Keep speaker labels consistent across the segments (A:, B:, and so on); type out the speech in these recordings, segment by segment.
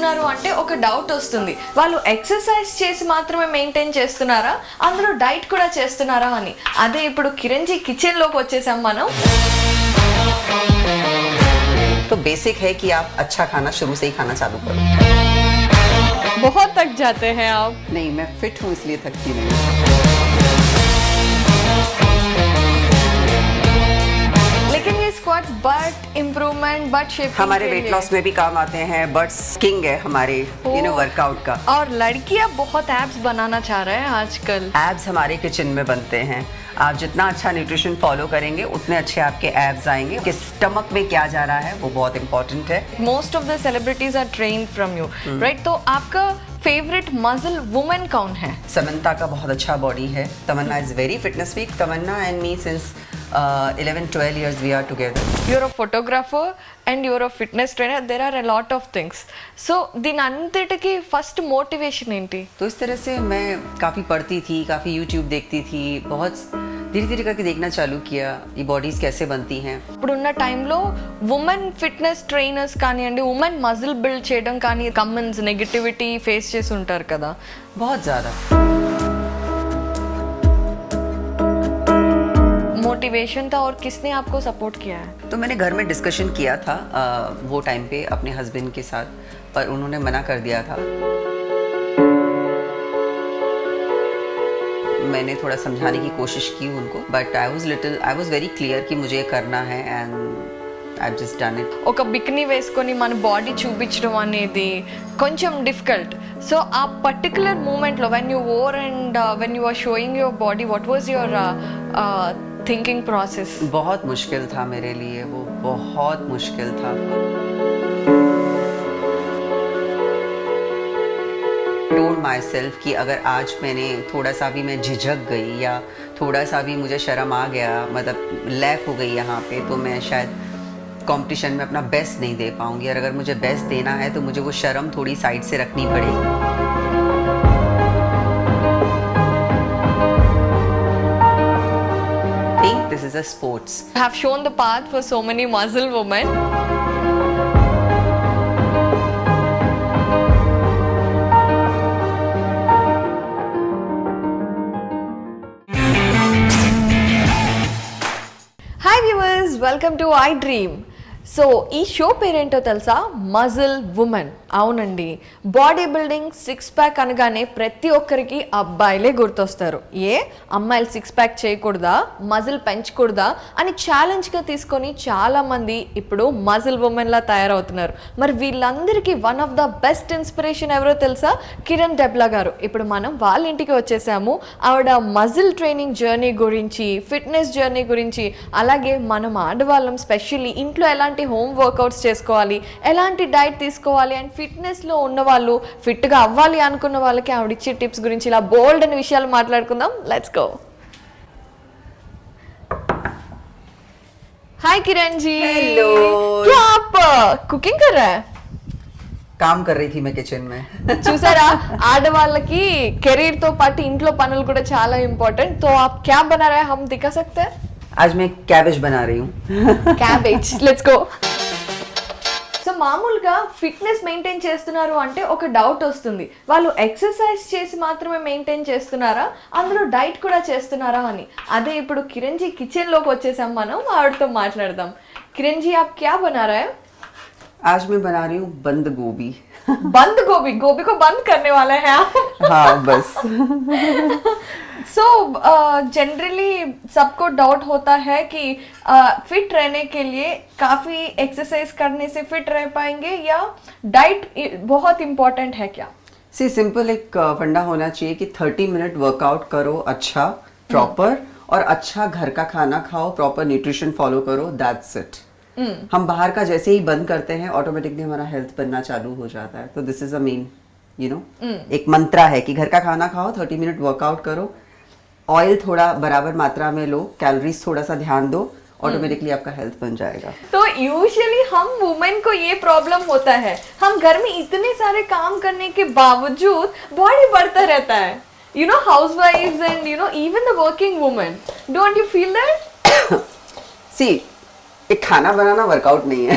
A: చేస్తున్నారు అంటే ఒక డౌట్ వస్తుంది, వాళ్ళు ఎక్సర్సైజ్ చేసి మాత్రమే మెయింటైన్ చేస్తున్నారా, అందులో డైట్ కూడా చేస్తున్నారా అని. అదే ఇప్పుడు కిరణ్ జీ కిచెన్ లోకి వచ్చేసాం మనం.
B: तो बेसिक है कि आप अच्छा खाना शुरू से ही खाना चालू करो.
A: बहुत थक जाते हैं आप?
B: नहीं, मैं फिट हूँ इसलिए थकती नहीं हूँ.
A: लेकिन ये squats but improvement, but shape
B: हमारे वेट लॉस में भी काम आते हैं. बट्स किंग है हमारे वर्कआउट का.
A: और लड़कियां बहुत एब्स बनाना चाह रहे हैं आजकल.
B: एब्स हमारे किचन में बनते हैं. आप जितना अच्छा न्यूट्रिशन फॉलो करेंगे उतने अच्छे आपके एब्स आएंगे. कि स्टमक में क्या जा रहा है वो बहुत इंपॉर्टेंट है.
A: Most of the celebrities are trained from you, right? तो आपका फेवरेट मसल वुमेन कौन है?
B: समंता का बहुत अच्छा बॉडी है. Tamannaah is very fitness week. Tamannaah and me since 11-12 years we are together.
A: You're a photographer and you're a fitness trainer. There are a lot of things. So దీని అంతటికి ఫస్ట్ మోటివేషన్ ఏంటి?
B: तो इस तरह से मैं काफ़ी पढ़ती थी, काफ़ी यूट्यूब देखती थी, बहुत धीरे धीरे करके देखना चालू किया ये बॉडीज़ कैसे बनती हैं.
A: ఇప్పుడున్న టైంలో ఉమెన్ ఫిట్నెస్ ట్రైనర్స్ కానివ్వండి, ఉమెన్ మజిల్ బిల్డ్ చేయడం కానీ కమెంట్స్ నెగటివిటీ ఫేస్ చేసి ఉంటారు కదా.
B: बहुत ज़्यादा.
A: मोटिवेशन था और किसने आपको सपोर्ट किया है?
B: तो मैंने घर में डिस्कशन किया था वो टाइम पे अपने हस्बैंड के साथ, पर उन्होंने मना कर दिया था. मैंने थोड़ा समझाने की कोशिश की उनको, but I was very clear कि मुझे ये करना है and I just done it.
A: ఒక బికినీ వేసుకొని మన బాడీ చూపించడం అనేది కొంచెం డిఫికల్ట్. సో ఆ పర్టికులర్ మూమెంట్లో when you or and when you are showing your body, what was your thinking process?
B: बहुत मुश्किल था मेरे लिए, वो बहुत मुश्किल था. टोल्ड माई सेल्फ कि अगर आज मैंने थोड़ा सा भी मैं झिझक गई या थोड़ा सा भी मुझे शर्म आ गया, मतलब लैक हो गई यहाँ पे, तो मैं शायद कंपटीशन में अपना बेस्ट नहीं दे पाऊंगी. और अगर मुझे बेस्ट देना है तो मुझे वो शर्म थोड़ी साइड से रखनी पड़ेगी. This is a sports.
A: You have shown the path for so many muscle women. Hi viewers, welcome to iDream. So ఈ షో పేరేంటో తెలుసా? Muscle women. అవునండి, బాడీ బిల్డింగ్, సిక్స్ ప్యాక్ అనగానే ప్రతి ఒక్కరికి అబ్బాయిలే గుర్తొస్తారు. ఏ అమ్మాయిలు సిక్స్ ప్యాక్ చేయకూడదా, మజిల్ పెంచకూడదా అని ఛాలెంజ్గా తీసుకొని చాలామంది ఇప్పుడు మజిల్ ఉమెన్లా తయారవుతున్నారు. మరి వీళ్ళందరికీ one of the best inspiration ఎవరో తెలుసా? కిరణ్ డెబ్లా గారు. ఇప్పుడు మనం వాళ్ళ ఇంటికి వచ్చేసాము. ఆవిడ మజిల్ ట్రైనింగ్ జర్నీ గురించి, ఫిట్నెస్ జర్నీ గురించి, అలాగే మనం ఆడవాళ్ళం స్పెషల్లీ ఇంట్లో ఎలాంటి హోమ్ వర్కౌట్స్ చేసుకోవాలి, ఎలాంటి డైట్ తీసుకోవాలి అండ్ ఫిట్నెస్లో ఉన్న వాళ్ళు ఫిట్గా అవ్వాలి అనుకున్న వాళ్ళకి ఆవిడ ఇచ్చే టిప్స్ గురించి ఇలా బోల్డ్ అనే విషయాలు మాట్లాడుకుందాం. Let's go. Hi Kiran ji.
B: Hello.
A: क्या आप कुकिंग कर रहे हैं?
B: काम कर रही थी मैं किचन में.
A: చూసారా, ఆడవాళ్ళకి కెరీర్ తో పాటు ఇంట్లో పనులు కూడా చాలా ఇంపార్టెంట్. तो आप क्या बना रहे हैं, हम दिखा सकते हैं?
B: आज मैं कैबेज बना रही हूँ.
A: క్యాబేజ్. Let's go. సో మామూలుగా ఫిట్నెస్ మెయింటైన్ చేస్తున్నారు అంటే ఒక డౌట్ వస్తుంది, వాళ్ళు ఎక్సర్సైజ్ చేసి మాత్రమే మెయింటైన్ చేస్తున్నారా, అందులో డైట్ కూడా చేస్తున్నారా అని. అదే ఇప్పుడు కిరణ్ జీ కిచెన్ లోకి వచ్చేసాం మనం, ఆవిడతో మాట్లాడదాం. కిరణ్ జీ, आप क्या बना रहे हैं?
B: आज मैं बना रही हूँ बंद गोभी.
A: बंद गोभी? गोभी को बंद करने वाले हैं आप?
B: हाँ बस.
A: सो जनरली सबको डाउट होता है कि फिट रहने के लिए काफ़ी एक्सरसाइज करने से फिट रह पाएंगे या डाइट बहुत इम्पोर्टेंट है क्या?
B: सी सिंपल एक फंडा होना चाहिए कि 30 मिनट वर्कआउट करो अच्छा प्रॉपर, और अच्छा घर का खाना खाओ, प्रॉपर न्यूट्रिशन फॉलो करो, दैट्स इट. हम बाहर का जैसे ही बंद करते हैं ऑटोमेटिकली हमारा हेल्थ बनना चालू हो जाता है. तो दिस इज अ मेन एक मंत्रा है कि घर का खाना खाओ, 30 मिनट वर्कआउट करो, ऑयल थोड़ा बराबर मात्रा में लो, कैलोरीज थोड़ा सा ध्यान दो, ऑटोमेटिकली आपका हेल्थ बन जाएगा.
A: तो यूजुअली हम वुमेन को ये प्रॉब्लम होता है, हम घर में इतने सारे काम करने के बावजूद बॉडी बढ़ता रहता है. You know, housewives and even the working women. Don't you feel that?
B: See, एक खाना बनाना वर्कआउट नहीं है.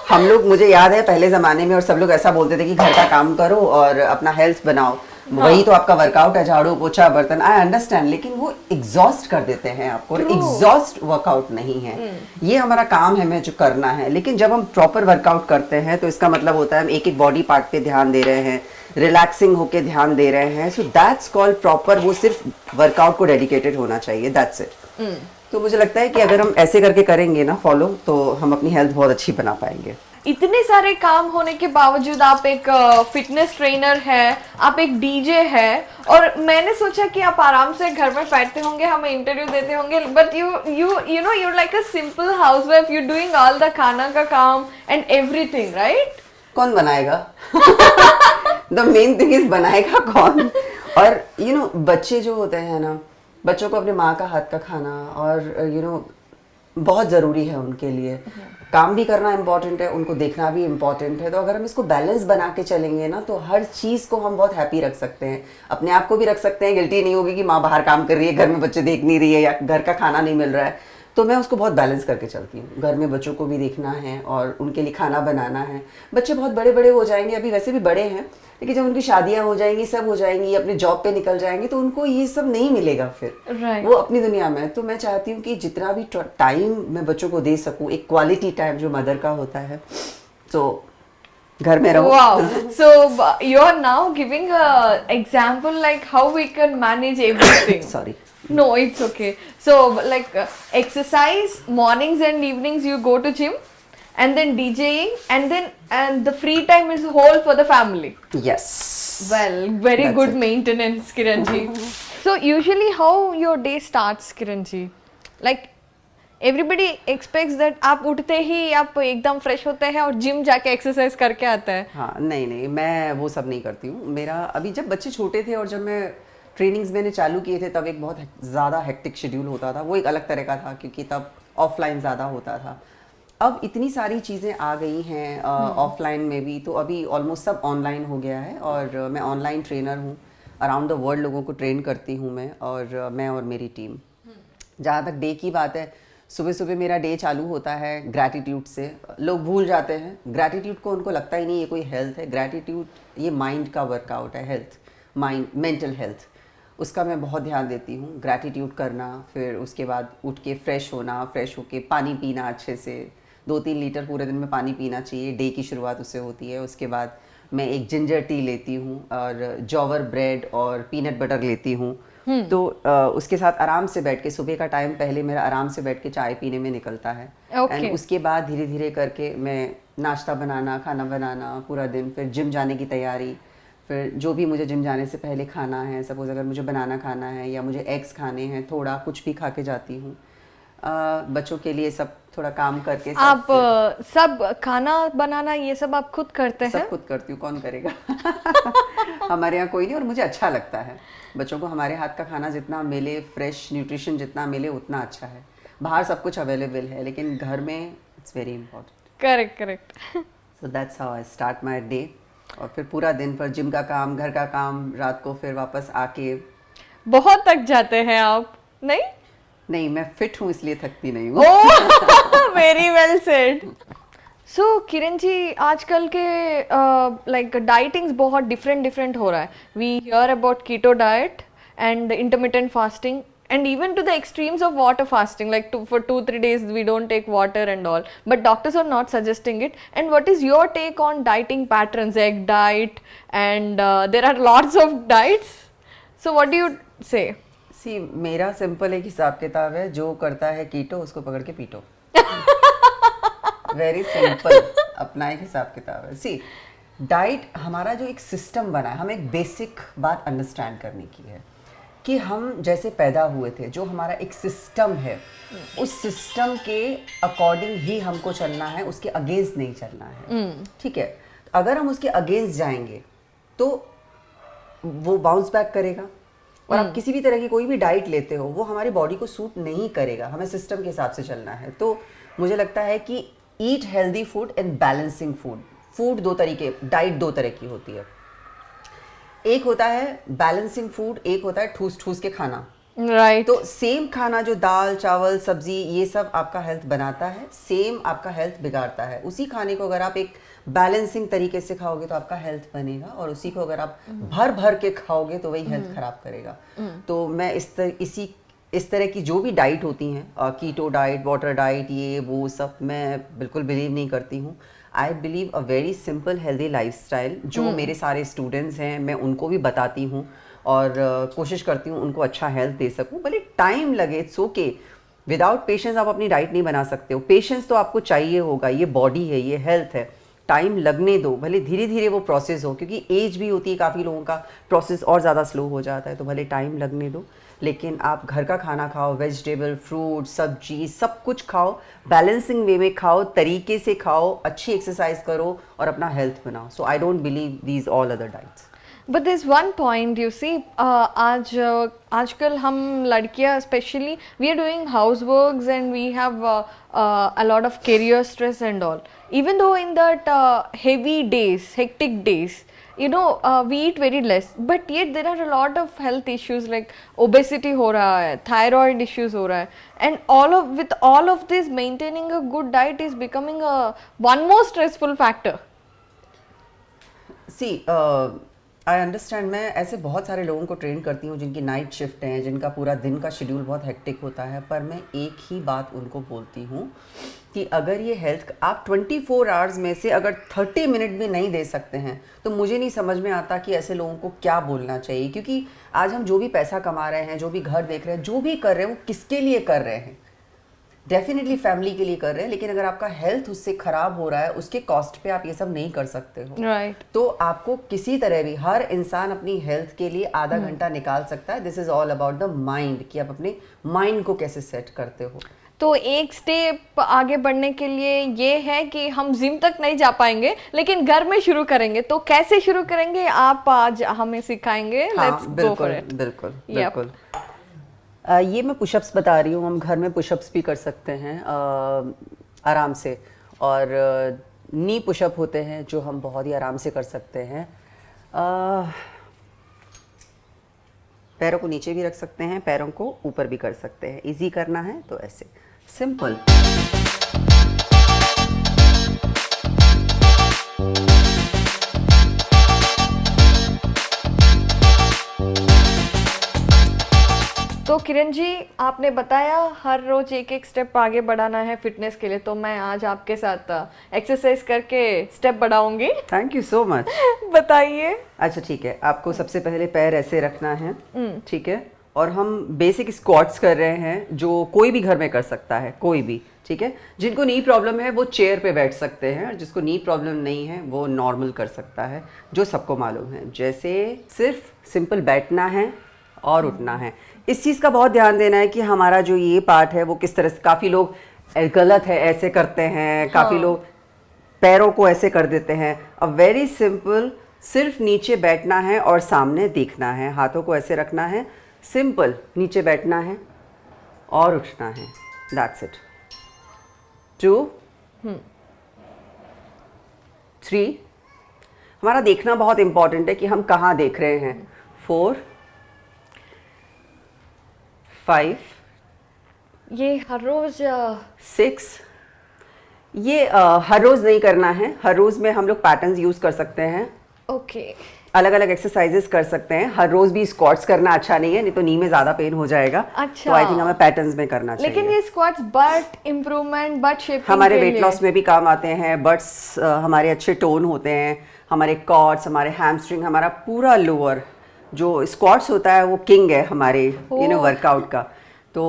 B: हम लोग, मुझे याद है पहले जमाने में और सब लोग ऐसा बोलते थे कि घर का काम करो और अपना हेल्थ बनाओ, वही तो आपका वर्कआउट है, झाड़ू पोछा बर्तन। आई अंडरस्टैंड, लेकिन वो एग्जॉस्ट कर देते हैं आपको, एग्जॉस्ट वर्कआउट नहीं है। ये हमारा काम है, हमें जो करना है। लेकिन जब हम प्रॉपर वर्कआउट करते हैं तो इसका मतलब होता है हम एक एक बॉडी पार्ट पे ध्यान दे रहे हैं, रिलैक्सिंग होके ध्यान दे रहे हैं। So that's called proper. वो सिर्फ वर्कआउट को डेडिकेटेड होना चाहिए, दैट्स इट। तो मुझे लगता है कि अगर हम ऐसे करके करेंगे ना फॉलो, तो हम अपनी हेल्थ बहुत अच्छी बना पाएंगे।
A: इतने सारे काम होने के बावजूद आप एक फिटनेस ट्रेनर है, आप एक डीजे है, और मैंने सोचा कि आप आराम से घर में बैठते होंगे, हमें इंटरव्यू देते होंगे, but you know you like a simple housewife, you doing all the खाना का काम एंड एवरीथिंग, राइट?
B: कौन बनाएगा? द मेन थिंग इज बनाएगा कौन? और यू नो बच्चे जो होते हैं ना, बच्चों को अपने माँ का हाथ का खाना और यू नो बहुत ज़रूरी है उनके लिए। काम भी करना इम्पोर्टेंट है, उनको देखना भी इम्पोर्टेंट है। तो अगर हम इसको बैलेंस बना के चलेंगे ना, तो हर चीज़ को हम बहुत हैप्पी रख सकते हैं। अपने आप को भी रख सकते हैं, गिल्टी नहीं होगी कि माँ बाहर काम कर रही है, घर में बच्चे देख नहीं रही है, या घर का खाना नहीं मिल रहा है। तो मैं उसको बहुत बैलेंस करके चलती हूँ। घर में बच्चों को भी देखना है और उनके लिए खाना बनाना है। बच्चे बहुत बड़े बड़े हो जाएंगे, अभी वैसे भी बड़े हैं, लेकिन जब उनकी शादियां हो जाएंगी, सब हो जाएंगी, अपने जॉब पे निकल जाएंगे, तो उनको ये सब नहीं मिलेगा फिर।
A: Right.
B: वो अपनी दुनिया में। तो मैं चाहती हूँ कि जितना भी टाइम मैं बच्चों को दे सकूँ, एक क्वालिटी टाइम जो मदर का होता है, तो घर में रहो।
A: Wow. So you are now giving a example like how we can manage everything.
B: Sorry.
A: No, it's okay. So like exercise mornings and evenings you go to gym, and then DJing, and the free time is whole for the family.
B: Yes.
A: Well, very
B: That's
A: good
B: it.
A: maintenance, Kiranji. So usually how your day starts, Kiranji? Like everybody expects that आप उठते ही आप एकदम fresh होते हैं और gym जाके exercise करके आते हैं।
B: हाँ, नहीं नहीं, मैं वो सब नहीं करती हूँ। मेरा अभी जब बच्चे छोटे थे और जब मैं ट्रेनिंग्स मैंने चालू किए थे, तब एक बहुत ज़्यादा हेक्टिक शेड्यूल होता था। वो एक अलग तरह का था, क्योंकि तब ऑफलाइन ज़्यादा होता था। अब इतनी सारी चीज़ें आ गई हैं ऑफलाइन में भी, तो अभी ऑलमोस्ट सब ऑनलाइन हो गया है। और मैं ऑनलाइन ट्रेनर हूँ, अराउंड द वर्ल्ड लोगों को ट्रेन करती हूँ मैं और मेरी टीम। जहाँ तक डे की बात है, सुबह सुबह मेरा डे चालू होता है ग्रैटिट्यूड से। लोग भूल जाते हैं ग्रैटिट्यूड को, उनको लगता ही नहीं ये कोई हेल्थ है। ग्रैटिट्यूड ये माइंड का वर्कआउट है, हेल्थ, माइंड, मेंटल हेल्थ, उसका मैं बहुत ध्यान देती हूँ। ग्रैटिट्यूड करना, फिर उसके बाद उठ के फ्रेश होना, फ्रेश होके पानी पीना, अच्छे से 2-3 लीटर पूरे दिन में पानी पीना चाहिए। डे की शुरुआत उससे होती है। उसके बाद मैं एक जिंजर टी लेती हूँ और जॉवर ब्रेड और पीनट बटर लेती हूँ। तो उसके साथ आराम से बैठ के, सुबह का टाइम पहले मेरा आराम से बैठ के चाय पीने में निकलता है। एंड उसके बाद धीरे धीरे करके मैं नाश्ता बनाना, खाना बनाना पूरा दिन, फिर जिम जाने की तैयारी, फिर जो भी मुझे जिम जाने से पहले खाना है, सपोज अगर मुझे बनाना खाना है या मुझे एग्स खाने हैं, थोड़ा कुछ भी खा के जाती हूँ। बच्चों के लिए सब थोड़ा काम करके
A: आप सब खाना बनाना ये सब आप खुद करते हैं?
B: सब खुद करती हूँ, कौन करेगा? हमारे यहाँ कोई नहीं, और मुझे अच्छा लगता है। बच्चों को हमारे हाथ का खाना जितना मिले, फ्रेश न्यूट्रिशन जितना मिले, उतना अच्छा है। बाहर सब कुछ अवेलेबल है, लेकिन घर में it's very important.
A: Correct correct.
B: So that's how I start my day. और फिर पूरा दिन पर जिम का काम, घर का काम, रात को फिर वापस आके।
A: बहुत थक जाते हैं आप? नहीं
B: नहीं, मैं फिट हूँ इसलिए थकती नहीं हूँ।
A: Very well said. So Kiran ji, आजकल के लाइक डाइटिंग्स बहुत डिफरेंट हो रहा है। We hear about keto diet and intermittent fasting and even to the extremes of water fasting, like for 2-3 days we don't take water and all, but doctors are not suggesting it. And what is your take on dieting patterns, egg diet, and there are lots of diets, so what do you say?
B: सी, मेरा simple एक हिसाब किताब है, जो करता है कीटो उसको पकड़ के पीटो। वेरी सिंपल, अपना एक हिसाब किताब है। सी, डाइट हमारा जो एक सिस्टम बना है, हमें एक बेसिक बात अंडरस्टैंड करने की है कि हम जैसे पैदा हुए थे, जो हमारा एक सिस्टम है, उस सिस्टम के अकॉर्डिंग ही हमको चलना है, उसके अगेंस्ट नहीं चलना है। ठीक है? अगर हम उसके अगेंस्ट जाएंगे तो वो बाउंस बैक करेगा। और आप किसी भी तरह की कोई भी डाइट लेते हो, वो हमारी बॉडी को सूट नहीं करेगा। हमें सिस्टम के हिसाब से चलना है। तो मुझे लगता है कि eat healthy food and balancing food. Food दो तरीके, डाइट दो तरह की होती है। एक होता है बैलेंसिंग फूड, एक होता है ठूस ठूस के खाना।
A: राइट।
B: तो सेम खाना जो दाल चावल सब्जी ये सब आपका हेल्थ बनाता है, सेम आपका हेल्थ बिगाड़ता है। उसी खाने को अगर आप एक बैलेंसिंग तरीके से खाओगे तो आपका हेल्थ बनेगा, और उसी को अगर आप भर भर के खाओगे तो वही हेल्थ खराब करेगा। तो मैं इस तरह की जो भी डाइट होती हैं, कीटो डाइट, वाटर डाइट, ये वो सब मैं बिल्कुल बिलीव नहीं करती हूँ। I believe a very simple healthy lifestyle, जो मेरे सारे स्टूडेंट्स हैं मैं उनको भी बताती हूँ, और कोशिश करती हूँ उनको अच्छा हेल्थ दे सकूँ, भले टाइम लगे, इट्स ओके। विदाउट पेशेंस आप अपनी डाइट नहीं बना सकते हो। पेशेंस तो आपको चाहिए होगा, ये बॉडी है, ये हेल्थ है, टाइम लगने दो, भले धीरे धीरे वो प्रोसेस हो, क्योंकि एज भी होती है, काफ़ी लोगों का प्रोसेस और ज़्यादा स्लो हो जाता है, तो भले टाइम लगने दो, लेकिन आप घर का खाना खाओ, वेजिटेबल, फ्रूट, सब्जी, सब कुछ खाओ, बैलेंसिंग वे में खाओ, तरीके से खाओ, अच्छी एक्सरसाइज करो और अपना हेल्थ बनाओ। So I don't believe these all other diets.
A: But this one point you see, आजकल हम लड़कियां specially we are doing house works and we have a lot of career stress and all, even though in that heavy days, hectic days, you know, we eat very less, but yet there are a lot of health issues like obesity हो रहा है, thyroid issues हो रहा है, and with all of this maintaining a good diet is becoming a one more stressful factor.
B: See I understand. मैं ऐसे बहुत सारे लोगों को ट्रेन करती हूँ जिनकी नाइट शिफ्ट हैं, जिनका पूरा दिन का शेड्यूल बहुत हेक्टिक होता है, पर मैं एक ही बात उनको बोलती हूँ कि अगर ये हेल्थ आप 24 आवर्स में से अगर 30 मिनट भी नहीं दे सकते हैं, तो मुझे नहीं समझ में आता कि ऐसे लोगों को क्या बोलना चाहिए। क्योंकि आज हम जो भी पैसा कमा रहे हैं, जो भी घर देख रहे हैं, जो भी कर रहे हैं, वो किसके लिए कर रहे हैं? डेफिनेटली फैमिली के लिए कर रहे हैं, लेकिन अगर आपका हेल्थ उससे खराब हो रहा है, उसके कॉस्ट पे आप ये सब नहीं कर सकते हो।
A: राइट।
B: तो आपको किसी तरह भी, हर इंसान अपनी हेल्थ के लिए आधा घंटा निकाल सकता है। This is all about the mind, कि आप अपने माइंड को कैसे सेट करते हो।
A: तो एक स्टेप आगे बढ़ने के लिए ये है कि हम जिम तक नहीं जा पाएंगे, लेकिन घर में शुरू करेंगे। तो कैसे शुरू करेंगे, आप आज हमें सिखाएंगे। Let's go for it.
B: बिल्कुल बिल्कुल। ये मैं पुशअप्स बता रही हूँ, हम घर में पुशअप्स भी कर सकते हैं आराम से, और नी पुशअप होते हैं जो हम बहुत ही आराम से कर सकते हैं। पैरों को नीचे भी रख सकते हैं, पैरों को ऊपर भी कर सकते हैं। इजी करना है तो ऐसे सिंपल।
A: तो किरण जी, आपने बताया हर रोज एक एक स्टेप आगे बढ़ाना है फिटनेस के लिए, तो मैं आज आपके साथ एक्सरसाइज करके स्टेप बढ़ाऊंगी।
B: Thank you so much.
A: बताइए।
B: अच्छा ठीक है, आपको सबसे पहले पैर ऐसे रखना है, ठीक है, और हम बेसिक स्क्वाट्स कर रहे हैं, जो कोई भी घर में कर सकता है, कोई भी, ठीक है। जिनको नी प्रॉब्लम है वो चेयर पे बैठ सकते हैं, और जिसको नी प्रॉब्लम नहीं है वो नॉर्मल कर सकता है, जो सबको मालूम है। जैसे सिर्फ सिंपल बैठना है और उठना है। इस चीज़ का बहुत ध्यान देना है कि हमारा जो ये पार्ट है वो किस तरह से, काफ़ी लोग गलत है ऐसे करते हैं, काफ़ी लोग पैरों को ऐसे कर देते हैं। अ वेरी सिंपल, सिर्फ नीचे बैठना है और सामने देखना है, हाथों को ऐसे रखना है, सिंपल नीचे बैठना है और उठना है, दैट्स इट। 2 3, हमारा देखना बहुत इंपॉर्टेंट है कि हम कहाँ देख रहे हैं। 4 5,
A: ये हर रोज
B: 6, ये हर रोज नहीं करना है। हर रोज में हम लोग पैटर्न्स यूज कर सकते हैं,
A: ओके,
B: अलग अलग एक्सरसाइजेस कर सकते हैं। हर रोज भी स्क्वाट्स करना अच्छा नहीं है, नहीं तो नी में ज्यादा पेन हो जाएगा।
A: अच्छा।
B: तो आई थिंक हमें पैटर्न्स में करना चाहिए।
A: लेकिन ये squats but improvement, but shaping
B: हमारे वेट लॉस में भी काम आते हैं। बट्स हमारे अच्छे टोन होते हैं, हमारे कॉर्ड्स, हमारे हैमस्ट्रिंग, हमारा पूरा लोअर जो स्क्वाट्स होता है वो किंग है हमारे वर्कआउट का। तो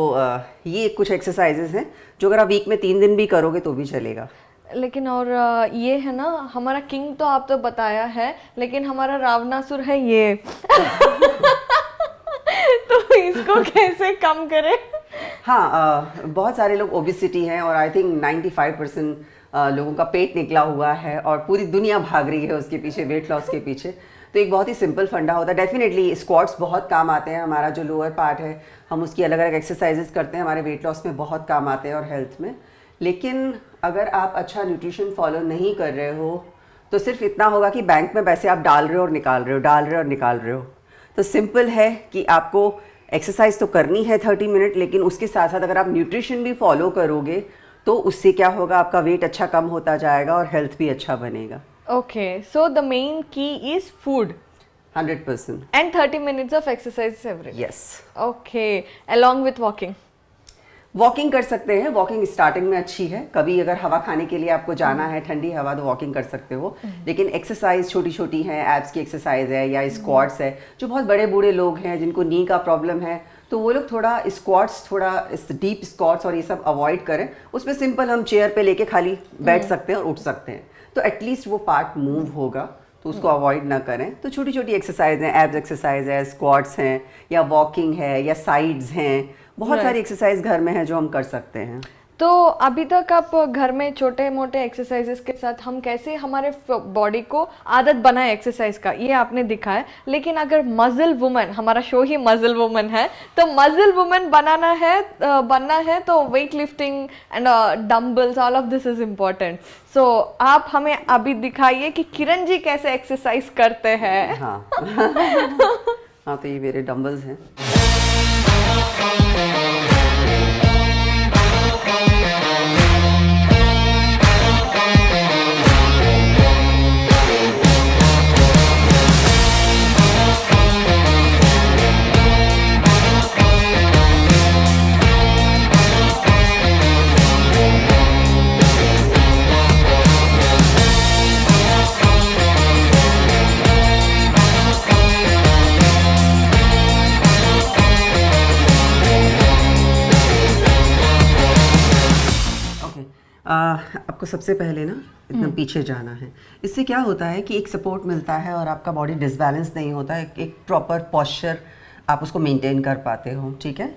B: ये कुछ एक्सरसाइजेस हैं जो अगर आप वीक में 3 दिन भी करोगे तो भी चलेगा।
A: लेकिन और ये है ना, हमारा किंग तो आप तो बताया है, लेकिन हमारा रावणासुर है ये तो इसको कैसे कम करें?
B: हाँ, बहुत सारे लोग ओबेसिटी हैं, और आई थिंक 95% लोगों का पेट निकला हुआ है और पूरी दुनिया भाग रही है उसके पीछे, वेट लॉस के पीछे। तो एक बहुत ही सिंपल फंडा होता है। डेफिनेटली स्क्वाट्स बहुत काम आते हैं, हमारा जो लोअर पार्ट है हम उसकी अलग अलग एक्सरसाइजेस करते हैं, हमारे वेट लॉस में बहुत काम आते हैं और हेल्थ में। लेकिन अगर आप अच्छा न्यूट्रिशन फॉलो नहीं कर रहे हो तो सिर्फ इतना होगा कि बैंक में पैसे आप डाल रहे हो और निकाल रहे हो, डाल रहे हो और निकाल रहे हो। तो सिंपल है कि आपको एक्सरसाइज तो करनी है 30 मिनट, लेकिन उसके साथ साथ अगर आप न्यूट्रिशन भी फॉलो करोगे तो उससे क्या होगा, आपका वेट अच्छा कम होता जाएगा और हेल्थ भी अच्छा बनेगा।
A: Okay, so the main key is food
B: 100%।
A: and 30 minutes of exercise every day.
B: Yes.
A: Okay, along with walking.
B: Walking कर सकते हैं, वॉकिंग स्टार्टिंग में अच्छी है। कभी अगर हवा खाने के लिए आपको जाना है ठंडी हवा, तो वॉकिंग कर सकते हो। लेकिन एक्सरसाइज छोटी छोटी है, एब्स की एक्सरसाइज है या स्क्वाट्स है। जो बहुत बड़े बूढ़े लोग हैं जिनको नी का प्रॉब्लम है, तो वो लोग थोड़ा स्क्वाट्स, थोड़ा डीप स्क्वाट्स और ये सब अवॉइड करें। उसमें सिंपल हम चेयर पे लेके खाली बैठ सकते हैं और उठ सकते हैं, तो एटलीस्ट वो पार्ट मूव होगा, तो उसको अवॉइड ना करें। तो छोटी छोटी एक्सरसाइज हैं, एब्स एक्सरसाइज है, स्क्वाट्स हैं, या वॉकिंग है, या साइड्स हैं, बहुत सारी एक्सरसाइज घर में है जो हम कर सकते हैं।
A: तो अभी तक आप घर में छोटे मोटे एक्सरसाइजेस के साथ हम कैसे हमारे बॉडी को आदत बनाए एक्सरसाइज का, ये आपने दिखाया। लेकिन अगर मसल वुमन, हमारा शो ही मसल वुमन है, तो मसल वुमन बनना है तो weight lifting and dumbbells, all of this is important. So आप हमें अभी दिखाइए कि किरण जी कैसे एक्सरसाइज करते हैं।
B: हाँ हाँ, तो ये मेरे डंबल्स हैं। आपको सबसे पहले ना एकदम पीछे जाना है। इससे क्या होता है कि एक सपोर्ट मिलता है और आपका बॉडी डिसबैलेंस नहीं होता है, एक प्रॉपर पोस्चर आप उसको मेंटेन कर पाते हो। ठीक है,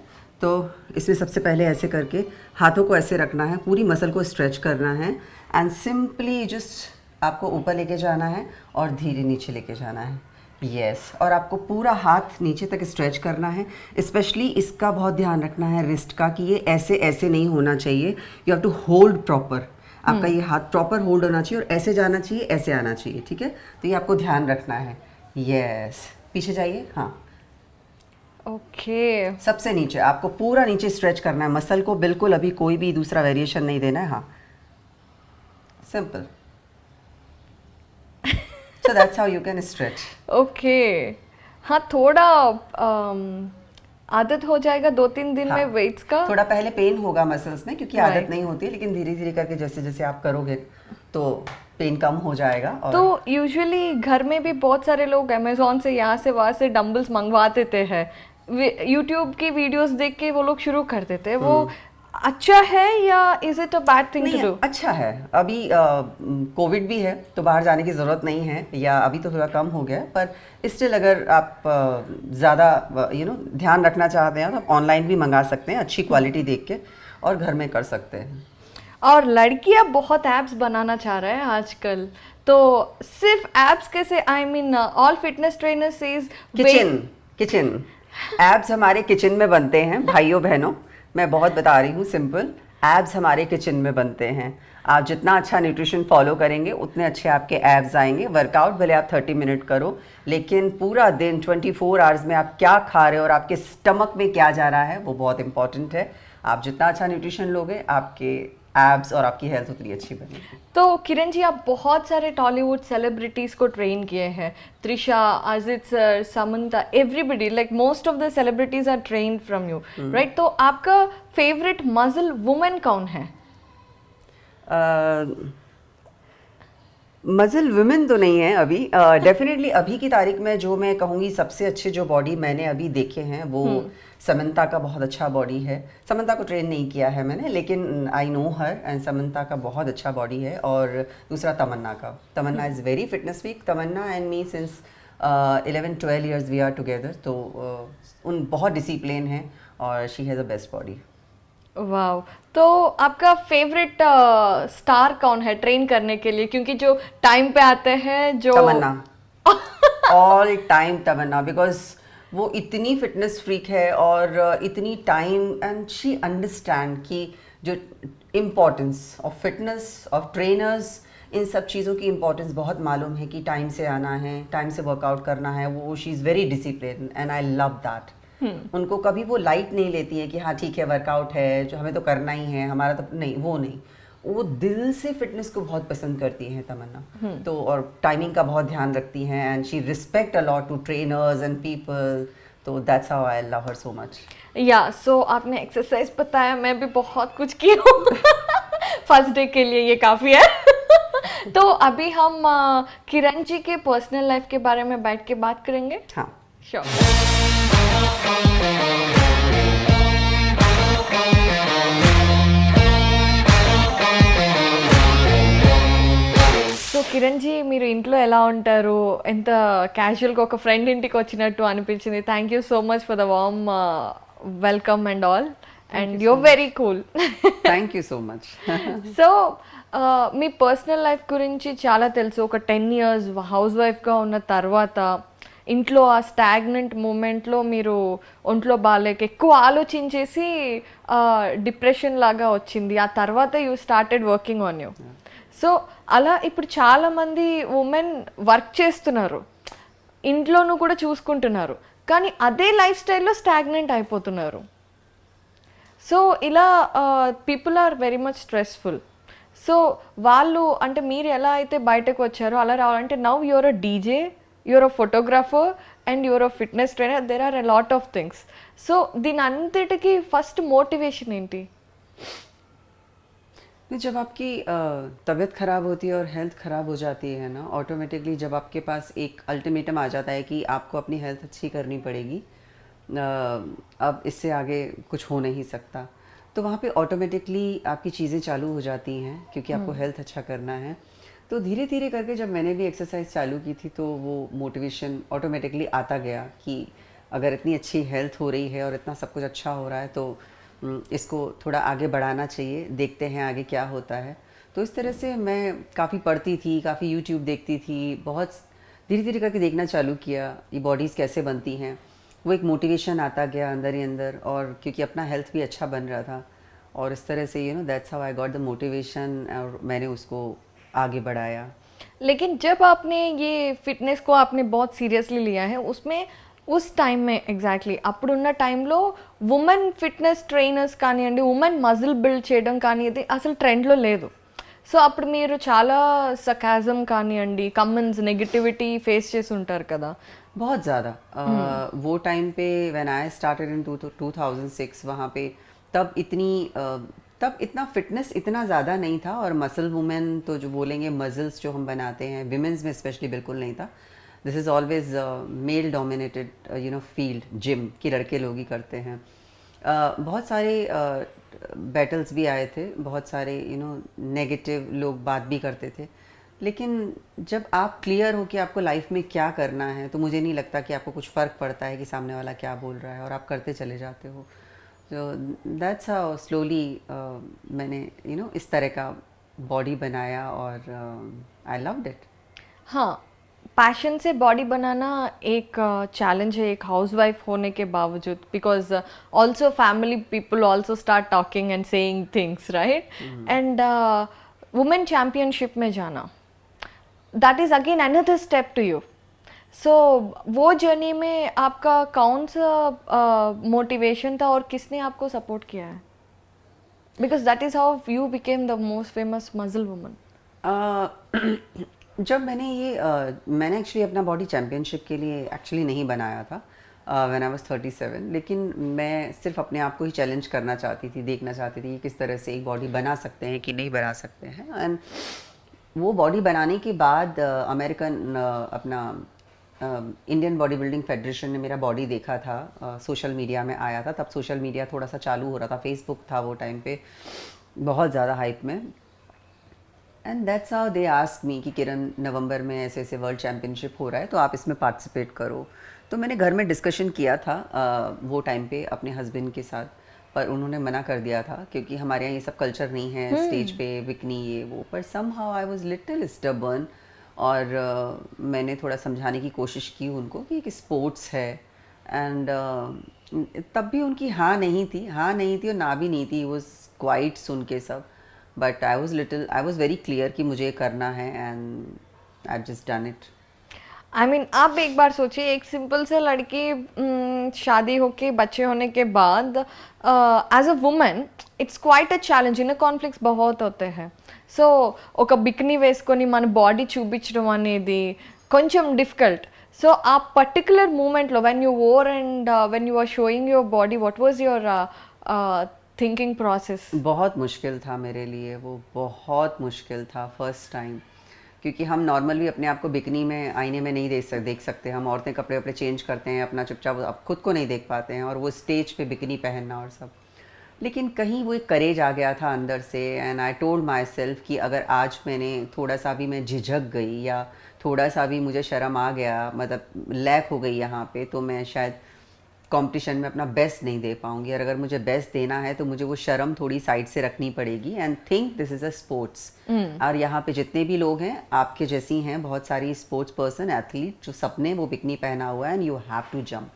B: तो इसमें सबसे पहले ऐसे करके हाथों को ऐसे रखना है, पूरी मसल को स्ट्रेच करना है एंड सिंपली जस्ट आपको ऊपर लेके जाना है और धीरे नीचे लेके जाना है। यस, और आपको पूरा हाथ नीचे तक स्ट्रेच करना है। स्पेशली इसका बहुत ध्यान रखना है रिस्ट का, कि ये ऐसे ऐसे नहीं होना चाहिए। You have to hold proper, आपका ये हाथ प्रॉपर होल्ड होना चाहिए और ऐसे जाना चाहिए, ऐसे आना चाहिए। ठीक है, तो ये आपको ध्यान रखना है। यस, पीछे जाइए। हाँ,
A: ओके,
B: सबसे नीचे आपको पूरा नीचे स्ट्रेच करना है मसल को, बिल्कुल अभी कोई भी दूसरा वेरिएशन नहीं देना है। हाँ, simple. So that's how you can stretch.
A: Okay. हाँ, थोड़ा आदत हो जाएगा 2-3 दिन में
B: हाँ,
A: वेट्स का।
B: थोड़ा पहले पेन होगा मसल्स में, क्योंकि
A: Right.
B: आदत नहीं होती है, लेकिन धीरे धीरे करके जैसे जैसे आप करोगे तो पेन कम हो जाएगा। और
A: तो यूजुअली घर में भी बहुत सारे लोग अमेजोन से यहाँ से वहाँ से डंबल्स मंगवा देते हैं, यूट्यूब की वीडियोस देख के वो लोग शुरू कर देते हैं। वो अच्छा है या is it a bad thing to
B: नहीं,
A: डू?
B: अच्छा है। अभी कोविड भी है तो बाहर जाने की ज़रूरत नहीं है, या अभी तो थोड़ा कम हो गया है, पर स्टिल अगर आप ज़्यादा ध्यान रखना चाहते हैं तो आप ऑनलाइन भी मंगा सकते हैं, अच्छी क्वालिटी देख के, और घर में कर सकते हैं।
A: और लड़कियां बहुत एब्स बनाना चाह रहे हैं आजकल, तो सिर्फ एब्स कैसे, I mean all fitness trainer says
B: kitchen abs हमारे किचन में बनते हैं भाइयों बहनों, मैं बहुत बता रही हूँ सिंपल। एब्स हमारे किचन में बनते हैं। आप जितना अच्छा न्यूट्रिशन फॉलो करेंगे उतने अच्छे आपके एब्स आएंगे। वर्कआउट भले आप 30 मिनट करो, लेकिन पूरा दिन 24 आवर्स में आप क्या खा रहे हो और आपके स्टमक में क्या जा रहा है वो बहुत इंपॉर्टेंट है। आप जितना अच्छा न्यूट्रिशन लोगे, आपके एब्स और आपकी हेल्थ उतनी अच्छी बनेगी।
A: तो किरण जी, आप बहुत सारे टॉलीवुड सेलिब्रिटीज को ट्रेन किए हैं, Trisha, Ajith sir, Samantha, everybody, like most of the celebrities are trained from you, right? तो आपका फेवरेट मसल वुमेन कौन है?
B: मसल वुमेन तो नहीं है अभी। डेफिनेटली अभी की तारीख में जो मैं कहूँगी सबसे अच्छे जो बॉडी मैंने अभी देखे हैं वो समंता का बहुत अच्छा बॉडी है। समंता को ट्रेन नहीं किया है मैंने, लेकिन I know her, and Samantha का बहुत अच्छा बॉडी है। और दूसरा तमन्ना का, Tamannaah is very fitness week. Tamannaah and me since 11-12 years we are together, तो उन बहुत डिसिप्लिन है और she has a best body.
A: Wow, तो आपका फेवरेट स्टार कौन है ट्रेन करने के लिए? क्योंकि जो टाइम पे आते हैं, जो
B: तमन्ना, ऑल टाइम तमन्ना, बिकॉज वो इतनी फिटनेस फ्रीक है और इतनी टाइम, एंड शी अंडरस्टैंड कि जो importance of fitness, of trainers, इन सब चीज़ों की इम्पोर्टेंस बहुत मालूम है कि टाइम से आना है, टाइम से वर्कआउट करना है। वो she is very discipline and I love that. उनको कभी वो लाइट नहीं लेती है कि हाँ ठीक है वर्कआउट है जो हमें तो करना ही है हमारा, तो नहीं, वो नहीं, वो दिल से फिटनेस को बहुत पसंद करती हैं तमन्ना। तो और टाइमिंग का बहुत ध्यान रखती हैं and she respect a lot to trainers and people, तो that's how I love her so much.
A: Yeah so आपने एक्सरसाइज बताया, मैं भी बहुत कुछ की हूँ फर्स्ट डे के लिए ये काफ़ी है तो अभी हम किरण जी के पर्सनल लाइफ के बारे में बैठ के बात करेंगे।
B: हाँ
A: श्योर। సో కిరణ్ జీ మీరు ఇంట్లో ఎలా ఉంటారు, ఎంత క్యాజువల్గా ఒక ఫ్రెండ్ ఇంటికి వచ్చినట్టు అనిపించింది. Thank you so much for the warm welcome and all, and you're very cool.
B: Thank you so much.
A: So మీ పర్సనల్ లైఫ్ గురించి చాలా తెలుసు. ఒక 10 years హౌస్ వైఫ్గా ఉన్న తర్వాత ఇంట్లో ఆ స్టాగ్నెంట్ మూమెంట్లో మీరు ఒంట్లో బాగాలేక ఎక్కువ ఆలోచించేసి డిప్రెషన్ లాగా వచ్చింది. ఆ తర్వాత you started working on you. So అలా ఇప్పుడు చాలామంది ఉమెన్ వర్క్ చేస్తున్నారు, ఇంట్లోనూ కూడా చూసుకుంటున్నారు, కానీ అదే లైఫ్ స్టైల్లో స్టాగ్నెంట్ అయిపోతున్నారు. సో ఇలా people are very much stressful. So వాళ్ళు అంటే మీరు ఎలా అయితే బయటకు వచ్చారో అలా రావాలంటే now your uh DJ, your uh photographer and your uh fitness trainer, there are a lot of things. So దీని అంతటికి ఫస్ట్ మోటివేషన్ ఏంటి?
B: जब आपकी तबीयत ख़राब होती है और हेल्थ ख़राब हो जाती है ना, ऑटोमेटिकली जब आपके पास एक अल्टीमेटम आ जाता है कि आपको अपनी हेल्थ अच्छी करनी पड़ेगी, अब इससे आगे कुछ हो नहीं सकता, तो वहाँ पे ऑटोमेटिकली आपकी चीज़ें चालू हो जाती हैं क्योंकि आपको हेल्थ अच्छा करना है. तो धीरे धीरे करके जब मैंने भी एक्सरसाइज चालू की थी तो वो मोटिवेशन ऑटोमेटिकली आता गया कि अगर इतनी अच्छी हेल्थ हो रही है और इतना सब कुछ अच्छा हो रहा है तो इसको थोड़ा आगे बढ़ाना चाहिए, देखते हैं आगे क्या होता है. तो इस तरह से मैं काफ़ी पढ़ती थी, काफ़ी यूट्यूब देखती थी, बहुत धीरे धीरे करके देखना चालू किया ये बॉडीज़ कैसे बनती हैं. वो एक मोटिवेशन आता गया अंदर ही अंदर, और क्योंकि अपना हेल्थ भी अच्छा बन रहा था, और इस तरह से that's how I got the motivation, और मैंने उसको आगे बढ़ाया.
A: लेकिन जब आपने ये फिटनेस को आपने बहुत सीरियसली लिया है, उसमें उस टाइम में ఎగ్జాక్ట్లీ అప్పుడున్న టైంలో ఉమెన్ ఫిట్నెస్ ట్రైనర్స్ కానివ్వండి, ఉమెన్ మజిల్ బిల్డ్ చేయడం కానివ్వండి అసలు ట్రెండ్లో లేదు. సో అప్పుడు మీరు చాలా సకాజం కానివ్వండి, కమెంట్స్, నెగిటివిటీ ఫేస్ చేసి ఉంటారు కదా?
B: बहुत ज़्यादा. वो टाइम पे व्हेन आई स्टार्टेड इन 2006, वहाँ पे तब इतना फिटनेस इतना ज़्यादा नहीं था, और मसल वुमेन तो जो बोलेंगे मसल्स जो हम बनाते हैं विमेंस में स्पेशली बिल्कुल नहीं था. This is always male dominated field, gym की लड़के लोग ही करते हैं. बहुत सारे बैटल्स भी आए थे, बहुत सारे नेगेटिव लोग बात भी करते थे, लेकिन जब आप क्लियर हो कि आपको लाइफ में क्या करना है तो मुझे नहीं लगता कि आपको कुछ फ़र्क पड़ता है कि सामने वाला क्या बोल रहा है, और आप करते चले जाते हो. तो दैट्स हाउ स्लोली मैंने इस तरह का बॉडी बनाया, और आई लव्ड इट.
A: हाँ, पैशन से बॉडी बनाना एक चैलेंज है एक हाउसवाइफ होने के बावजूद, because also family people also start talking and saying things, right? And women championship में जाना, that is again another step to you. So वो जर्नी में आपका कौन सा मोटिवेशन था और किसने आपको सपोर्ट किया है? Because that is how you became the most famous muscle woman.
B: जब मैंने एक्चुअली अपना बॉडी चैम्पियनशिप के लिए एक्चुअली नहीं बनाया था व्हेन आई वाज 37, लेकिन मैं सिर्फ अपने आप को ही चैलेंज करना चाहती थी, देखना चाहती थी कि किस तरह से एक बॉडी बना सकते हैं कि नहीं बना सकते हैं. एंड वो बॉडी बनाने के बाद अमेरिकन अपना इंडियन बॉडी बिल्डिंग फेडरेशन ने मेरा बॉडी देखा था, सोशल मीडिया में आया था. तब सोशल मीडिया थोड़ा सा चालू हो रहा था, फेसबुक था वो टाइम पे बहुत ज़्यादा हाइप में. And that's how they ask me कि किरण, नवंबर में ऐसे ऐसे वर्ल्ड चैम्पियनशिप हो रहा है तो आप इसमें पार्टिसिपेट करो. तो मैंने घर में डिस्कशन किया था वो टाइम पे अपने हस्बैंड के साथ, पर उन्होंने मना कर दिया था क्योंकि हमारे यहाँ ये सब कल्चर नहीं है, स्टेज पे बिकनी ये वो. पर somehow I was little stubborn, और मैंने थोड़ा समझाने की कोशिश की उनको कि एक स्पोर्ट्स है. एंड तब भी उनकी हाँ नहीं थी और ना भी नहीं थी. वो क्वाइट सुन के सब, but I was very clear कि मुझे करना है, and I just done it.
A: I mean आप एक बार सोचिए, एक सिंपल सा लड़की शादी होके बच्चे होने के बाद as a women it's quite a challenge. Inner conflicts बहुत होते हैं. సో ఒక బికినీ వేసుకొని మన బాడీ చూపించడం అనేది కొంచెం డిఫికల్ట్. సో ఆ పర్టికులర్ మూమెంట్లో when you or and when you are showing your body, what was your thinking process?
B: बहुत मुश्किल था मेरे लिए वो, बहुत मुश्किल था फर्स्ट टाइम, क्योंकि हम नॉर्मल भी अपने आप को बिकनी में आईने में नहीं देख सकते. हम औरतें कपड़े वपड़े चेंज करते हैं अपना चुपचाप, अब खुद को नहीं देख पाते हैं, और वो स्टेज पे बिकनी पहनना और सब. लेकिन कहीं वो एक करेज आ गया था अंदर से, and I told my self कि अगर आज मैंने थोड़ा सा भी मैं झिझक गई या थोड़ा सा भी मुझे शर्म आ गया, मतलब लैक हो गई यहाँ पे, तो मैं शायद कंपटीशन में अपना बेस्ट नहीं दे पाऊंगी. और अगर मुझे बेस्ट देना है तो मुझे वो शर्म थोड़ी साइड से रखनी पड़ेगी, and think this is a sports. और यहाँ पे जितने भी लोग हैं आपके जैसी हैं बहुत सारी स्पोर्ट्स पर्सन एथलीट जो सबने वो बिकनी पहना हुआ है, and you have to jump.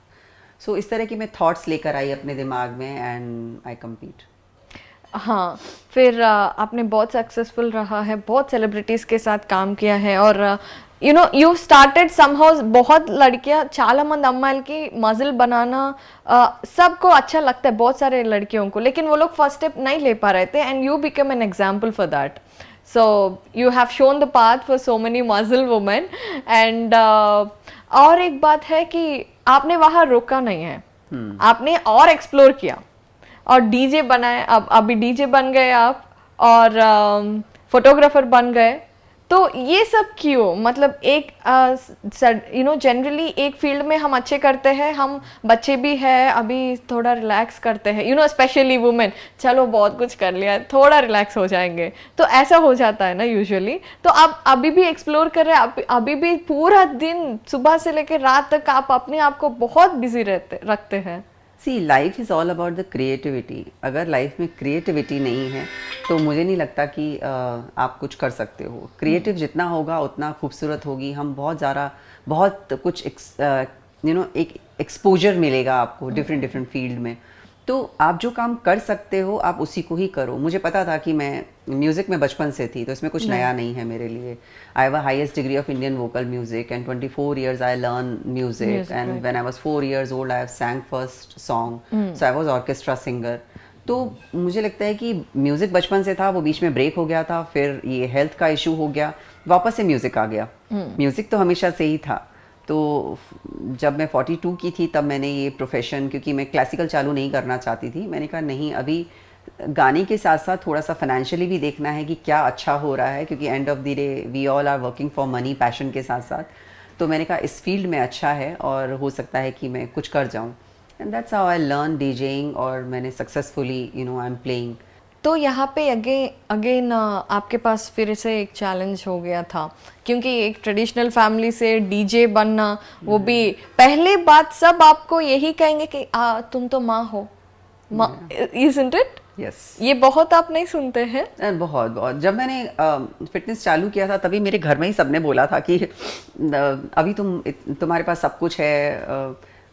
B: So इस तरह की मैं थॉट्स लेकर आई अपने दिमाग में, एंड आई कम्पीट.
A: हाँ, फिर आपने बहुत सक्सेसफुल रहा है, बहुत सेलिब्रिटीज़ के साथ काम किया है, और you no you started somehow. बहुत लड़कियां, చాలా మంది అమ్మాయిలకి मजल बनाना सबको अच्छा लगता है, बहुत सारे लड़कियों को, लेकिन वो लोग फर्स्ट स्टेप नहीं ले पा रहे थे, and you become an example for that. So you have shown the path for so many मजल वुमेन. एंड और एक बात है कि आपने वहाँ रोका नहीं है, आपने और एक्सप्लोर किया और डीजे बनाए. अब अभी डीजे बन गए आप, और फोटोग्राफर बन गए. तो ये सब क्यों? मतलब एक यू नो जनरली एक फील्ड में हम अच्छे करते हैं, हम बच्चे भी हैं, अभी थोड़ा रिलैक्स करते हैं, यू नो स्पेशली वुमेन, चलो बहुत कुछ कर लिया, थोड़ा रिलैक्स हो जाएंगे, तो ऐसा हो जाता है ना यूजुअली. तो आप अभी भी एक्सप्लोर कर रहे हैं, अभी भी पूरा दिन सुबह से लेकर रात तक आप अपने आप को बहुत बिजी रखते हैं.
B: See life is all about the creativity. अगर लाइफ में क्रिएटिविटी नहीं है तो मुझे नहीं लगता कि आप कुछ कर सकते हो. क्रिएटिव जितना होगा उतना खूबसूरत होगी. हम बहुत कुछ यू नो एक एक्सपोजर मिलेगा आपको डिफरेंट फील्ड में. तो आप जो काम कर सकते हो आप उसी को ही करो. मुझे पता था कि मैं म्यूज़िक में बचपन से थी, तो इसमें कुछ नया नहीं है मेरे लिए. I have a highest degree of Indian vocal music, and 24 years I learn music, and when I was 4 years old I have sang first song, so I was orchestra singer. तो मुझे लगता है कि म्यूज़िक बचपन से था, वो बीच में ब्रेक हो गया था, फिर ये हेल्थ का इशू हो गया, वापस से म्यूज़िक आ गया. म्यूज़िक तो हमेशा से ही था. तो जब मैं 42 की थी तब मैंने ये प्रोफेशन, क्योंकि मैं क्लासिकल चालू नहीं करना चाहती थी, मैंने कहा नहीं, अभी गाने के साथ साथ थोड़ा सा फाइनेंशियली भी देखना है कि क्या अच्छा हो रहा है, क्योंकि end of the day we all are working for money, passion के साथ साथ. तो मैंने कहा इस फील्ड में अच्छा है और हो सकता है कि मैं कुछ कर जाऊँ, and that's how I learn DJing, और मैंने successfully you know I am playing.
A: तो यहाँ पे अगेन आपके पास फिर से एक चैलेंज हो गया था, क्योंकि एक ट्रेडिशनल फैमिली से डीजे बनना, वो भी पहले बात सब आपको यही कहेंगे कि तुम तो माँ हो, isn't it?
B: Yes.
A: ये बहुत आप नहीं सुनते हैं?
B: बहुत. जब मैंने फिटनेस चालू किया था तभी मेरे घर में ही सबने बोला था कि अभी तुम्हारे पास सब कुछ है,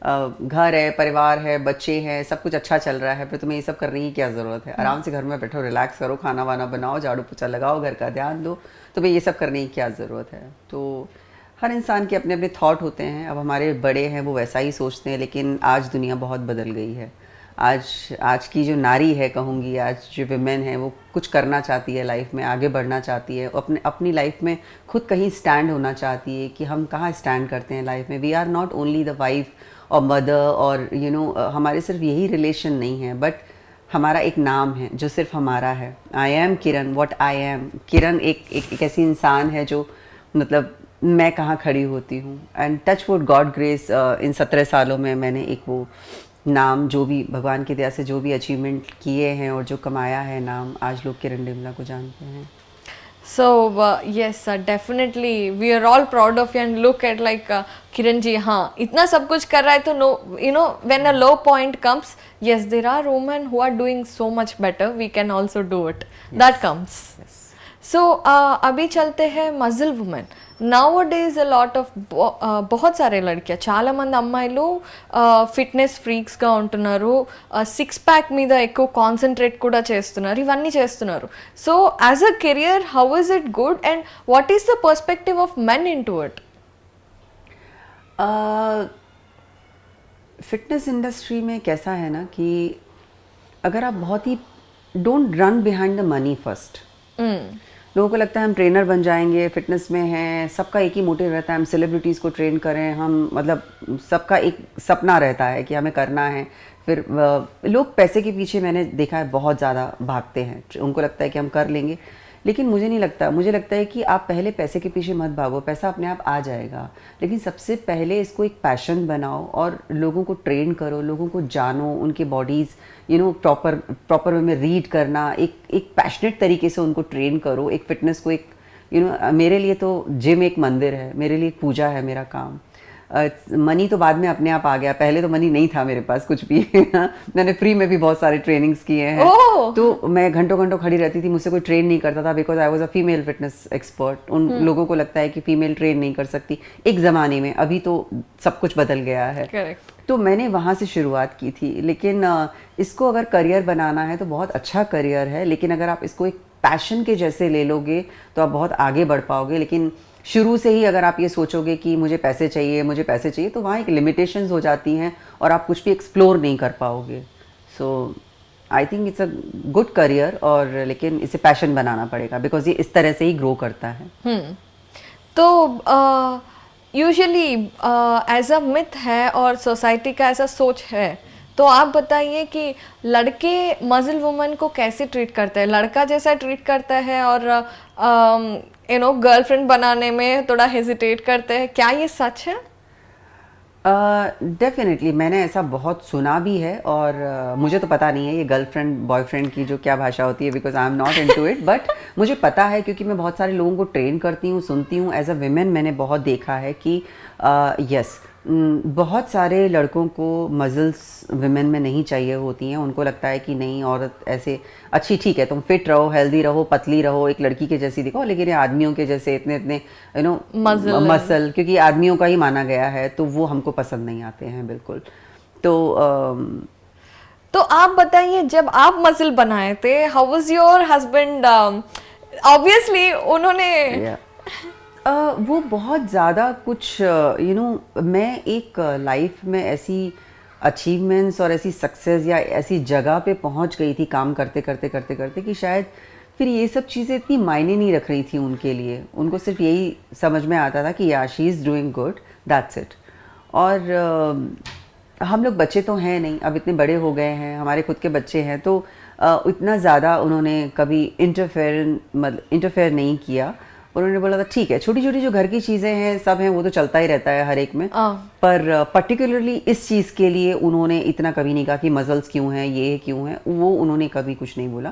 B: घर है, परिवार है, बच्चे हैं, सब कुछ अच्छा चल रहा है, फिर तुम्हें ये सब करने की क्या ज़रूरत है. आराम से घर में बैठो, रिलैक्स करो, खाना वाना बनाओ, झाड़ू पोछा लगाओ, घर का ध्यान दो, तुम्हें ये सब करने की क्या ज़रूरत है. तो हर इंसान के अपने अपने थॉट होते हैं. अब हमारे बड़े हैं वो वैसा ही सोचते हैं, लेकिन आज दुनिया बहुत बदल गई है. आज की जो नारी है, कहूँगी, आज जो विमेन है, वो कुछ करना चाहती है लाइफ में, आगे बढ़ना चाहती है, अपनी लाइफ में खुद कहीं स्टैंड होना चाहती है. कि हम कहाँ स्टैंड करते हैं लाइफ में. We are not only the wife और मदर, और यू नो हमारे सिर्फ यही रिलेशन नहीं है, बट हमारा एक नाम है जो सिर्फ हमारा है. I am Kiran, what I am. Kiran एक ऐसी इंसान है जो, मतलब मैं कहाँ खड़ी होती हूँ, and touch wood god grace, इन 17 सालों में मैंने एक वो नाम, जो भी भगवान की दया से जो भी अचीवमेंट किए हैं और जो कमाया है नाम, आज लोग किरण डिमला को जानते हैं.
A: So yes, definitely we are all proud of you and look at like Kiran ji, हाँ इतना सब कुछ कर रहा है, तो no, you know when a low point comes, yes there are women who are doing so much better, we can also do it. Yes. That comes. Yes. So अभी चलते हैं मजल women. Nowadays a lot of बहुत सारे लड़कियाँ, చాలా మంది అమ్మాయిలు ఫిట్నెస్ ఫ్రీక్స్గా ఉంటున్నారు, సిక్స్ ప్యాక్ మీద ఎక్కువ కాన్సన్ట్రేట్ కూడా చేస్తున్నారు, ఇవన్నీ చేస్తున్నారు. So as a career how is it good, and what is the perspective of men in to it?
B: Fitness industry में कैसा है ना कि अगर आप बहुत ही don't run behind the money first. लोगों को लगता है हम ट्रेनर बन जाएंगे, फिटनेस में हैं, सबका एक ही मोटिव रहता है हम सेलिब्रिटीज़ को ट्रेन करें, हम मतलब सबका एक सपना रहता है कि हमें करना है। फिर लोग पैसे के पीछे मैंने देखा है बहुत ज़्यादा भागते हैं, उनको लगता है कि हम कर लेंगे, लेकिन मुझे नहीं लगता। मुझे लगता है कि आप पहले पैसे के पीछे मत भागो, पैसा अपने आप आ जाएगा, लेकिन सबसे पहले इसको एक पैशन बनाओ और लोगों को ट्रेन करो, लोगों को जानो, उनके बॉडीज़ प्रॉपर वे में रीड करना, एक पैशनेट तरीके से उनको ट्रेन करो। एक फिटनेस को एक मेरे लिए तो जिम एक मंदिर है, मेरे लिए एक पूजा है मेरा काम। मनी तो बाद में अपने आप आ गया, पहले तो मनी नहीं था मेरे पास कुछ भी मैंने फ्री में भी बहुत सारे ट्रेनिंग्स किए हैं। तो मैं घंटों घंटों खड़ी रहती थी, मुझसे कोई ट्रेन नहीं करता था, because I was a female fitness expert. उन लोगों को लगता है कि फीमेल ट्रेन नहीं कर सकती एक ज़माने में, अभी तो सब कुछ बदल गया है।
A: Correct.
B: तो मैंने वहाँ से शुरुआत की थी, लेकिन इसको अगर करियर बनाना है तो बहुत अच्छा करियर है, लेकिन अगर आप इसको एक पैशन के जैसे ले लोगे तो आप बहुत आगे बढ़ पाओगे। लेकिन शुरू से ही अगर आप ये सोचोगे कि मुझे पैसे चाहिए, तो वहाँ एक लिमिटेशंस हो जाती हैं और आप कुछ भी एक्सप्लोर नहीं कर पाओगे। So I think it's a good career, और लेकिन इसे पैशन बनाना पड़ेगा, बिकॉज ये इस तरह से ही ग्रो करता है।
A: तो यूजुअली एज अ मिथ है और सोसाइटी का ऐसा सोच है, तो आप बताइए कि लड़के मजल वुमन को कैसे ट्रीट करते हैं? लड़का जैसा ट्रीट करता है और गर्लफ्रेंड बनाने में थोड़ा हेजिटेट करते हैं, क्या ये सच है?
B: डेफिनेटली मैंने ऐसा बहुत सुना भी है, और मुझे तो पता नहीं है ये गर्लफ्रेंड बॉयफ्रेंड की जो क्या भाषा होती है, because I am not into it, but मुझे पता है क्योंकि मैं बहुत सारे लोगों को ट्रेन करती हूँ, सुनती हूँ। एज अ विमेन मैंने बहुत देखा है कि यस, बहुत सारे लड़कों को मजल्स विमेन में नहीं चाहिए होती हैं। उनको लगता है कि नहीं, औरत ऐसे अच्छी, ठीक है तुम फिट रहो, हेल्दी रहो, पतली रहो, एक लड़की के जैसी दिखो, लेकिन ये आदमियों के जैसे इतने इतने मसल, क्योंकि आदमियों का ही माना गया है, तो वो हमको पसंद नहीं आते हैं बिल्कुल।
A: तो आप बताइए, जब आप मसल बनाए थे, how was your husband? Obviously उन्होंने
B: वो बहुत ज़्यादा कुछ मैं एक लाइफ में ऐसी अचीवमेंट्स और ऐसी सक्सेस या ऐसी जगह पे पहुंच गई थी काम करते करते करते करते कि शायद फिर ये सब चीज़ें इतनी मायने नहीं रख रही थी उनके लिए। उनको सिर्फ यही समझ में आता था कि या she is doing good, that's it. और हम लोग बच्चे तो हैं नहीं, अब इतने बड़े हो गए हैं, हमारे खुद के बच्चे हैं, तो इतना ज़्यादा उन्होंने कभी इंटरफेयर नहीं किया। उन्होंने बोला था ठीक है, छोटी छोटी जो घर की चीज़ें हैं सब हैं, वो तो चलता ही रहता है हर एक में, पर पर्टिकुलरली इस चीज़ के लिए उन्होंने इतना कभी नहीं कहा कि मसल्स क्यों हैं, ये क्यों हैं, वो उन्होंने कभी कुछ नहीं बोला।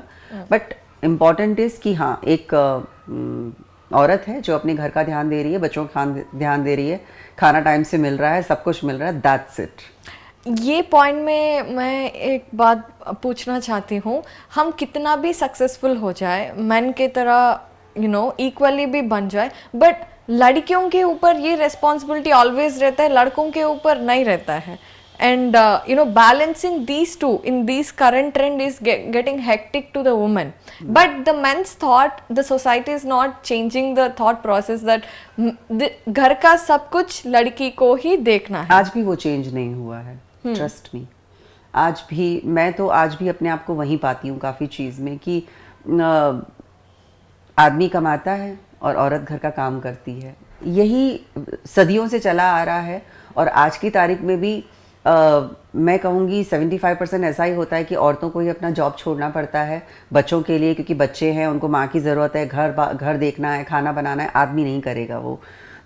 B: बट इम्पॉर्टेंट इज़ कि हाँ, एक औरत है जो अपने घर का ध्यान दे रही है, बच्चों का ध्यान दे रही है, खाना टाइम से मिल रहा है, सब कुछ मिल रहा है, दैट्स इट।
A: ये पॉइंट में मैं एक बात पूछना चाहती हूँ, हम कितना भी सक्सेसफुल हो जाए, मैन की तरह इक्वली भी बन जाए, बट लड़कियों के ऊपर ये रिस्पॉन्सिबिलिटी ऑलवेज रहता है, लड़कों के ऊपर नहीं रहता है। And balancing these two in this current trend is getting hectic to the woman, but the men's thought, the society is not changing the thought process that घर का सब कुछ लड़की को ही देखना है।
B: आज भी वो चेंज नहीं हुआ है, ट्रस्ट मी। आज भी मैं तो आज भी अपने आप को वहीं पाती हूँ काफ़ी चीज़ में कि आदमी कमाता है और औरत घर का काम करती है। यही सदियों से चला आ रहा है, और आज की तारीख में भी मैं कहूँगी 75% ऐसा ही होता है कि औरतों को ही अपना जॉब छोड़ना पड़ता है बच्चों के लिए, क्योंकि बच्चे हैं, उनको माँ की ज़रूरत है, घर देखना है, खाना बनाना है, आदमी नहीं करेगा वो।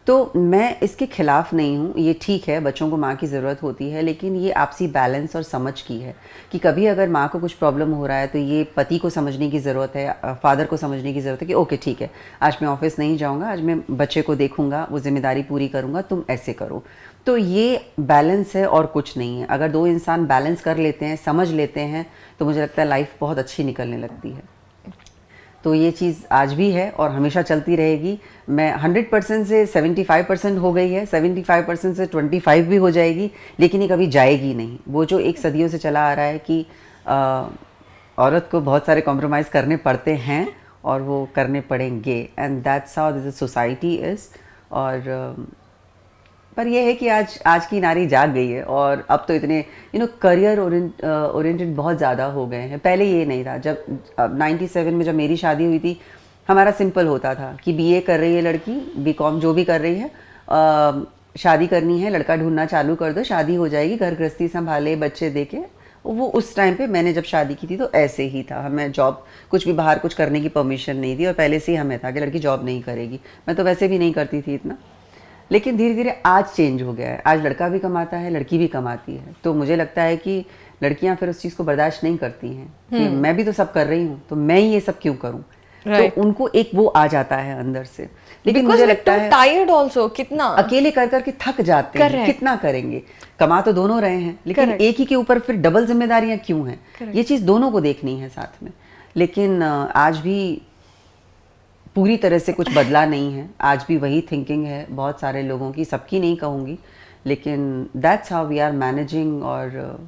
B: तो मैं इसके खिलाफ नहीं हूँ, ये ठीक है, बच्चों को माँ की ज़रूरत होती है, लेकिन ये आपसी बैलेंस और समझ की है कि कभी अगर माँ को कुछ प्रॉब्लम हो रहा है तो ये पति को समझने की ज़रूरत है, फादर को समझने की ज़रूरत है कि ओके ठीक है, आज मैं ऑफिस नहीं जाऊँगा, आज मैं बच्चे को देखूँगा, वो जिम्मेदारी पूरी करूँगा, तुम ऐसे करो। तो ये बैलेंस है और कुछ नहीं है। अगर दो इंसान बैलेंस कर लेते हैं, समझ लेते हैं, तो मुझे लगता है लाइफ बहुत अच्छी निकलने लगती है। तो ये चीज़ आज भी है और हमेशा चलती रहेगी। मैं 100% से 75% हो गई है, 75% से 25 भी हो जाएगी, लेकिन ये कभी जाएगी नहीं। वो जो एक सदियों से चला आ रहा है कि औरत को बहुत सारे कॉम्प्रोमाइज़ करने पड़ते हैं और वो करने पड़ेंगे, and that's how this society is. और पर यह है कि आज की नारी जाग गई है और अब तो इतने करियर ओरिएंटेड बहुत ज़्यादा हो गए हैं। पहले ये नहीं था। जब 97 में जब मेरी शादी हुई थी, हमारा सिंपल होता था कि बीए कर रही है लड़की, बीकॉम जो भी कर रही है, शादी करनी है, लड़का ढूंढना चालू कर दो, शादी हो जाएगी, घर गृहस्थी संभाले, बच्चे देखे। वो उस टाइम पे मैंने जब शादी की थी तो ऐसे ही था। हमें जॉब कुछ भी बाहर कुछ करने की परमिशन नहीं थी और पहले से ही हमें था कि लड़की जॉब नहीं करेगी। मैं तो वैसे भी नहीं करती थी इतना। लेकिन धीरे धीरे आज चेंज हो गया है। आज लड़का भी कमाता है, लड़की भी कमाती है। तो मुझे लगता है कि लड़कियां फिर उस चीज़ को बर्दाश्त नहीं करती हैं कि मैं भी तो सब कर रही हूँ, तो मैं ही ये सब क्यों करूँ।
A: Right.
B: तो उनको एक वो आ जाता है अंदर से। लेकिन
A: Because
B: मुझे
A: we're
B: लगता
A: too
B: है
A: tired also, कितना
B: अकेले कर कर के थक जाते हैं।
A: Correct.
B: कितना करेंगे, कमा तो दोनों रहे हैं, लेकिन
A: Correct.
B: एक ही के ऊपर फिर डबल जिम्मेदारियां क्यों हैं।
A: Correct.
B: ये चीज़ दोनों को देखनी है साथ में। लेकिन आज भी पूरी तरह से कुछ बदला नहीं है। आज भी वही थिंकिंग है बहुत सारे लोगों की, सबकी नहीं कहूँगी, लेकिन that's how we are managing. और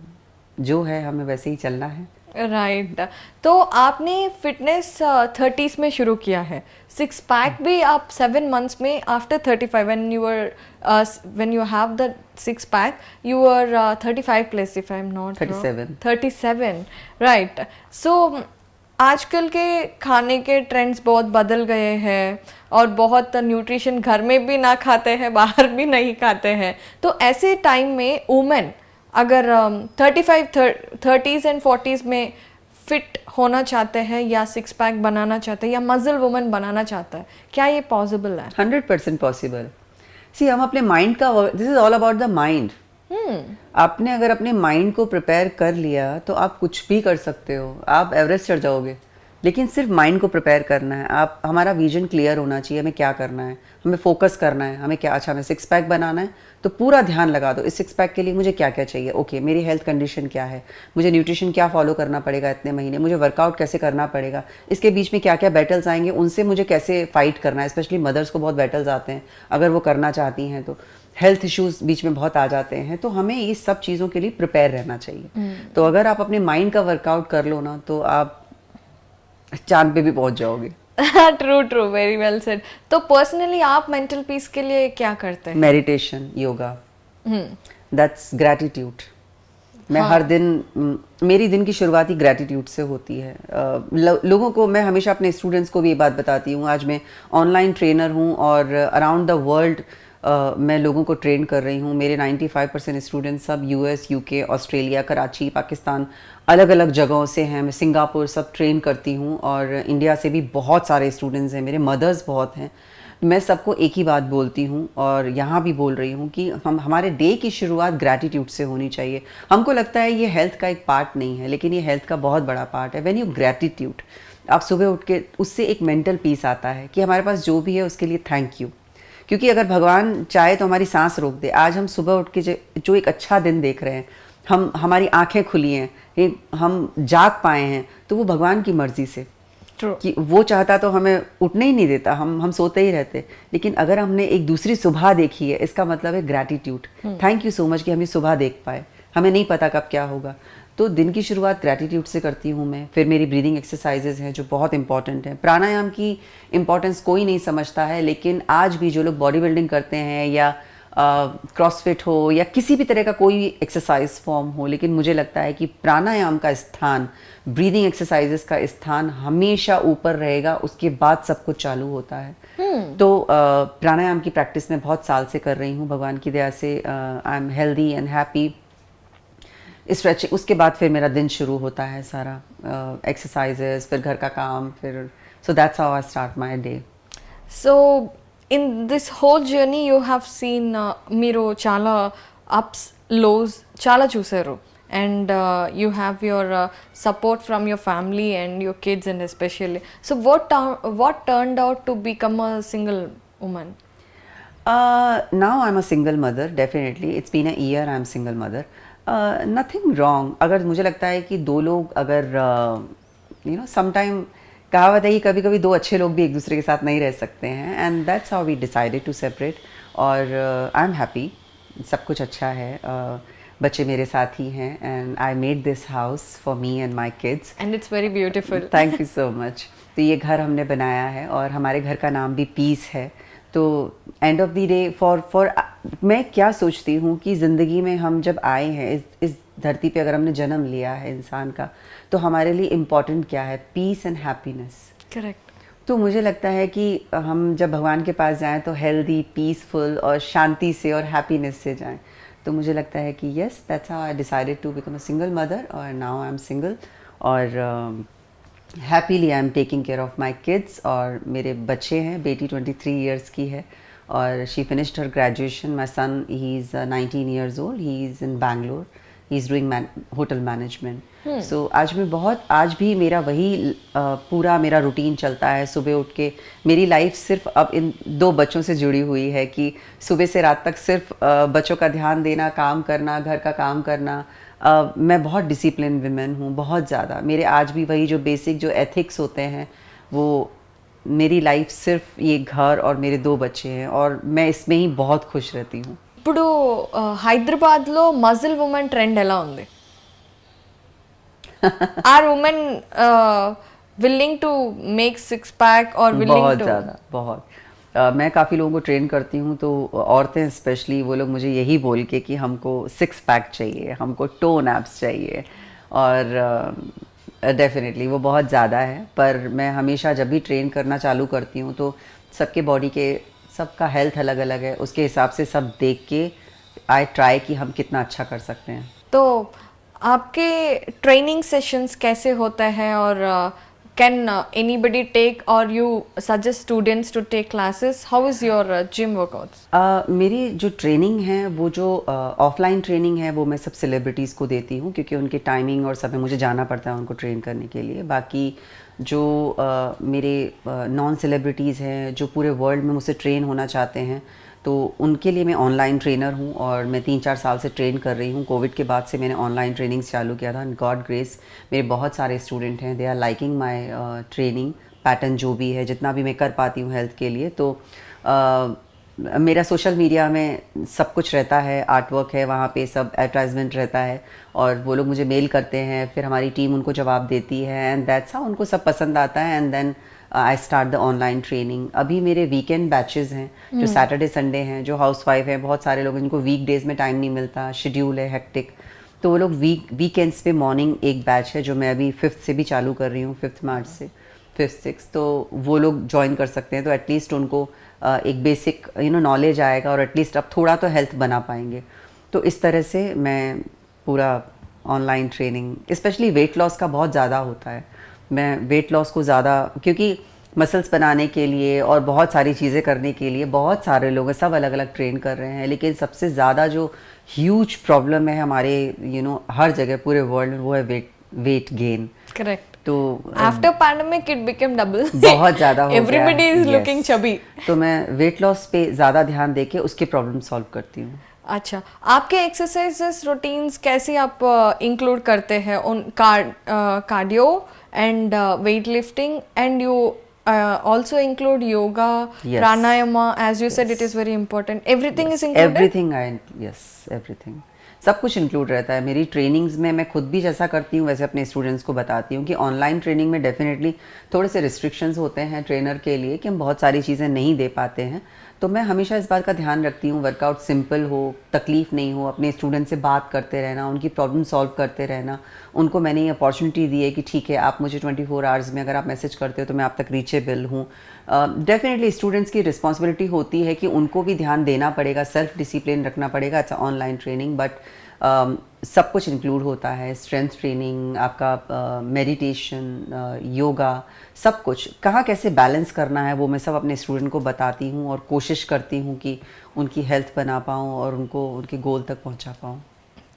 B: जो है हमें वैसे ही चलना है।
A: राइट तो आपने फिटनेस 30s में शुरू किया है, 6 पैक भी आप 7 months में after 35 when you have the 6 pack you were 35 plus if I'm not 37 right. So आजकल के खाने के ट्रेंड्स बहुत बदल गए हैं और बहुत न्यूट्रिशन घर में भी ना खाते हैं, बाहर भी नहीं खाते हैं। तो ऐसे टाइम में वुमेन अगर 30s एंड 40s में फिट होना चाहते हैं या 6 पैक बनाना चाहते हैं या मसल वुमन बनाना चाहता है, क्या ये पॉसिबल है?
B: 100% पॉसिबल। सी हम अपने माइंड का, this is all about the mind. आपने अगर अपने माइंड को प्रिपेयर कर लिया तो आप कुछ भी कर सकते हो। आप एवरेस्ट चढ़ जाओगे, लेकिन सिर्फ माइंड को प्रिपेयर करना है। आप हमारा विजन क्लियर होना चाहिए, हमें क्या करना है, हमें फोकस करना है, हमें क्या, अच्छा हमें 6 पैक बनाना है तो पूरा ध्यान लगा दो इस 6 पैक के लिए मुझे क्या क्या चाहिए। ओके, मेरी हेल्थ कंडीशन क्या है, मुझे न्यूट्रिशन क्या फॉलो करना पड़ेगा इतने महीने, मुझे वर्कआउट कैसे करना पड़ेगा, इसके बीच में क्या क्या बैटल्स आएंगे, उनसे मुझे कैसे फाइट करना है। स्पेशली मदर्स को बहुत बैटल्स आते हैं अगर वो करना चाहती हैं, तो हेल्थ इश्यूज बीच में बहुत आ जाते हैं। तो हमें ये सब चीज़ों के लिए प्रिपेयर रहना चाहिए। तो अगर आप अपने माइंड का वर्कआउट कर लो ना, तो आप चांद पे भी पहुंच जाओगे।
A: True very well said. तो पर्सनली आप मेंटल पीस के लिए क्या करते हैं?
B: Meditation, yoga, that's gratitude. मैं हर दिन, मेरी दिन की शुरुआत ही ग्रैटिट्यूड से होती है। लोगों को मैं हमेशा, अपने स्टूडेंट्स को भी ये बात बताती हूँ। आज मैं ऑनलाइन ट्रेनर हूँ और अराउंड द वर्ल्ड मैं लोगों को ट्रेन कर रही हूँ। मेरे 95% स्टूडेंट्स सब US, UK, Australia, Karachi, Pakistan, अलग अलग जगहों से हैं। मैं सिंगापुर सब ट्रेन करती हूँ और इंडिया से भी बहुत सारे स्टूडेंट्स हैं। मेरे मदर्स बहुत हैं। मैं सबको एक ही बात बोलती हूँ और यहाँ भी बोल रही हूँ कि हमारे डे की शुरुआत ग्रैटिट्यूड से होनी चाहिए। हमको लगता है ये हेल्थ का एक पार्ट नहीं है, लेकिन ये हेल्थ का बहुत बड़ा पार्ट है। व्हेन यू ग्रैटिट्यूड, आप सुबह उठ के उससे एक मेंटल पीस आता है कि हमारे पास जो भी है उसके लिए थैंक यू। क्योंकि अगर भगवान चाहे तो हमारी सांस रोक दे। आज हम सुबह उठ के जो एक अच्छा दिन देख रहे हैं, हमारी आंखें खुली हैं, हम जाग पाए हैं, तो वो भगवान की मर्जी से।
A: True.
B: कि वो चाहता तो हमें उठने ही नहीं देता, हम सोते ही रहते। लेकिन अगर हमने एक दूसरी सुबह देखी है, इसका मतलब है gratitude. Thank you so much कि हम ये सुबह देख पाए। हमें नहीं पता कब क्या होगा। तो दिन की शुरुआत ग्रैटिट्यूड से करती हूँ मैं। फिर मेरी ब्रीदिंग एक्सरसाइजेज हैं जो बहुत इंपॉर्टेंट हैं। प्राणायाम की इंपॉर्टेंस कोई नहीं समझता है, लेकिन आज भी जो लोग बॉडी बिल्डिंग करते हैं या क्रॉसफिट हो या किसी भी तरह का कोई एक्सरसाइज फॉर्म हो, लेकिन मुझे लगता है कि प्राणायाम का स्थान, ब्रीदिंग एक्सरसाइजेस का स्थान हमेशा ऊपर रहेगा, उसके बाद सब कुछ चालू होता है। तो प्राणायाम की प्रैक्टिस मैं बहुत साल से कर रही हूँ, भगवान की दया से। I am healthy and happy. Stretching, उसके बाद फिर मेरा दिन शुरू होता है सारा, एक्सरसाइजेस, फिर घर का काम, फिर so that's how I start my day.
A: So in this whole journey you have seen, మీరు చాలా అప్స్ లోస్ చాలా చూసారు and you have your support from your family and your kids and especially. So what turned out to become a single women?
B: Now I'm a single mother, definitely. It's been a year I'm single mother. Nothing wrong. अगर मुझे लगता है कि दो लोग अगर sometime कहावत है कि कभी कभी दो अच्छे लोग भी एक दूसरे के साथ नहीं रह सकते हैं, and that's how we decided to separate. और आई एम हैप्पी, सब कुछ अच्छा है. बच्चे मेरे साथ ही हैं and I made this house for me and my kids
A: and it's very beautiful.
B: Thank you so much. तो ये घर हमने बनाया है और हमारे घर का नाम भी पीस है. तो and of the day for मैं क्या सोचती हूँ कि ज़िंदगी में हम जब आए हैं इस धरती पे, अगर हमने जन्म लिया है इंसान का, तो हमारे लिए इम्पोर्टेंट क्या है? Peace and happiness.
A: करेक्ट।
B: तो मुझे लगता है कि हम जब भगवान के पास जाएं तो हेल्दी, पीसफुल और शांति से और हैप्पीनेस से जाएं। तो मुझे लगता है कि yes, that's how I decided to become a single mother, और नाउ आई एम सिंगल, और happily I am taking care of my kids. और मेरे बच्चे हैं, बेटी 23 इयर्स की है और she finished her graduation. My son, he is 19 years old, he is in Bangalore, he is doing hotel management. So आज भी मेरा वही पूरा मेरा रूटीन चलता है। सुबह उठ के मेरी लाइफ सिर्फ अब इन 2 बच्चों से जुड़ी हुई है कि सुबह से रात तक सिर्फ बच्चों का ध्यान देना, काम करना, घर का काम करना। मैं बहुत डिसिप्लिन विमेन हूँ, बहुत ज़्यादा। मेरे आज भी वही जो बेसिक जो एथिक्स होते हैं, वो मेरी लाइफ सिर्फ ये घर और मेरे 2 बच्चे हैं, और मैं इसमें ही बहुत खुश रहती हूँ।
A: ఇప్పుడు హైదరాబాద్లో మజిల్ ఉమెన్ ట్రెండ్ ఎలా ఉంది? Are women willing to make six pack और विलिंग
B: बहुत
A: टू?
B: ज़्यादा, बहुत। मैं काफ़ी लोगों को ट्रेन करती हूँ, तो औरतें स्पेशली वो लोग मुझे यही बोल के कि हमको 6 पैक चाहिए, हमको टोन एब्स चाहिए, और डेफिनेटली वो बहुत ज़्यादा है। पर मैं हमेशा जब भी ट्रेन करना चालू करती हूँ तो सबके बॉडी के, सबका हेल्थ अलग अलग है, उसके हिसाब से सब देख के आई ट्राई कि हम कितना अच्छा कर सकते हैं।
A: तो आपके ट्रेनिंग सेशंस कैसे होते हैं और कैन एनीबडी टेक और you suggest students to take classes? How is your gym workouts?
B: मेरी जो ट्रेनिंग है, वो जो ऑफलाइन ट्रेनिंग है, वो मैं सब सेलिब्रिटीज़ को देती हूँ, क्योंकि उनके टाइमिंग और सब में मुझे जाना पड़ता है उनको ट्रेन करने के लिए। बाकी जो मेरे नॉन सेलिब्रिटीज़ हैं जो पूरे वर्ल्ड में मुझसे ट्रेन होना चाहते हैं, तो उनके लिए मैं ऑनलाइन ट्रेनर हूँ, और मैं 3-4 साल से ट्रेन कर रही हूँ। कोविड के बाद से मैंने ऑनलाइन ट्रेनिंग चालू किया था, एंड गॉड ग्रेस मेरे बहुत सारे स्टूडेंट हैं, they are liking my training pattern जो भी है, जितना भी मैं कर पाती हूँ हेल्थ के लिए। तो मेरा सोशल मीडिया में सब कुछ रहता है, आर्ट वर्क है वहाँ पे, सब एडवर्टाइजमेंट रहता है, और वो लोग मुझे मेल करते हैं, फिर हमारी टीम उनको जवाब देती है, एंड दैट्स हाउ उनको सब पसंद आता है, and then I start the online training. अभी मेरे वीकेंड बैचेस हैं जो सैटरडे संडे हैं, जो हाउसवाइफ हैं, बहुत सारे लोग जिनको वीक डेज में टाइम नहीं मिलता, शेड्यूल है हेक्टिक, तो वो लोग वीकेंड्स पे मॉर्निंग एक बैच है जो मैं अभी 5th से भी चालू कर रही हूँ, 5 मार्च से 5th 6th, तो वो लोग ज्वाइन कर सकते हैं। तो एटलीस्ट उनको एक बेसिक नॉलेज आएगा, और एटलीस्ट अब थोड़ा तो हेल्थ बना पाएंगे। तो इस तरह से मैं पूरा online training, specially weight loss का बहुत ज़्यादा होता है। मैं वेट लॉस को ज़्यादा, क्योंकि मसल्स बनाने के लिए और बहुत सारी चीज़ें करने के लिए बहुत सारे लोग हैं, सब अलग अलग ट्रेन कर रहे हैं, लेकिन सबसे ज़्यादा जो ह्यूज प्रॉब्लम है हमारे हर जगह पूरे वर्ल्ड में, वो है वेट गेन।
A: करेक्ट।
B: तो
A: after pandemic it became double,
B: बहुत ज़्यादा हो गया।
A: Everybody is
B: Yes.
A: Looking chubby.
B: तो मैं वेट लॉस पे ज़्यादा ध्यान देके उसके प्रॉब्लम सॉल्व करती हूँ।
A: अच्छा, आपके एक्सरसाइजेस रूटीन्स कैसे आप इंक्लूड करते हैं उन cardio and wait lifting, and you also include yoga,
B: Yes.
A: pranayama, as you said, it is very important. Everything is included?
B: Everything सब कुछ इंक्लूड रहता है मेरी ट्रेनिंग्स में। मैं खुद भी जैसा करती हूँ वैसे अपने स्टूडेंट्स को बताती हूँ कि ऑनलाइन ट्रेनिंग में डेफिनेटली थोड़े से रिस्ट्रिक्शंस होते हैं ट्रेनर के लिए कि हम बहुत सारी चीज़ें नहीं दे पाते हैं। तो मैं हमेशा इस बात का ध्यान रखती हूँ वर्कआउट सिंपल हो, तकलीफ़ नहीं हो, अपने स्टूडेंट से बात करते रहना, उनकी प्रॉब्लम सॉल्व करते रहना। उनको मैंने ये अपॉर्चुनिटी दी है कि ठीक है, आप मुझे 24 आवर्स में अगर आप मैसेज करते हो तो मैं आप तक रीचेबल हूँ। डेफिनेटली स्टूडेंट्स की रिस्पॉन्सिबिलिटी होती है कि उनको भी ध्यान देना पड़ेगा, सेल्फ डिसिप्लिन रखना पड़ेगा। अच्छा, ऑनलाइन ट्रेनिंग बट सब कुछ इंक्लूड होता है, स्ट्रेंथ ट्रेनिंग, आपका मेडिटेशन, योगा, सब कुछ कहाँ कैसे बैलेंस करना है वो मैं सब अपने स्टूडेंट को बताती हूँ, और कोशिश करती हूँ कि उनकी हेल्थ बना पाऊँ और उनको उनके गोल तक पहुँचा पाऊँ।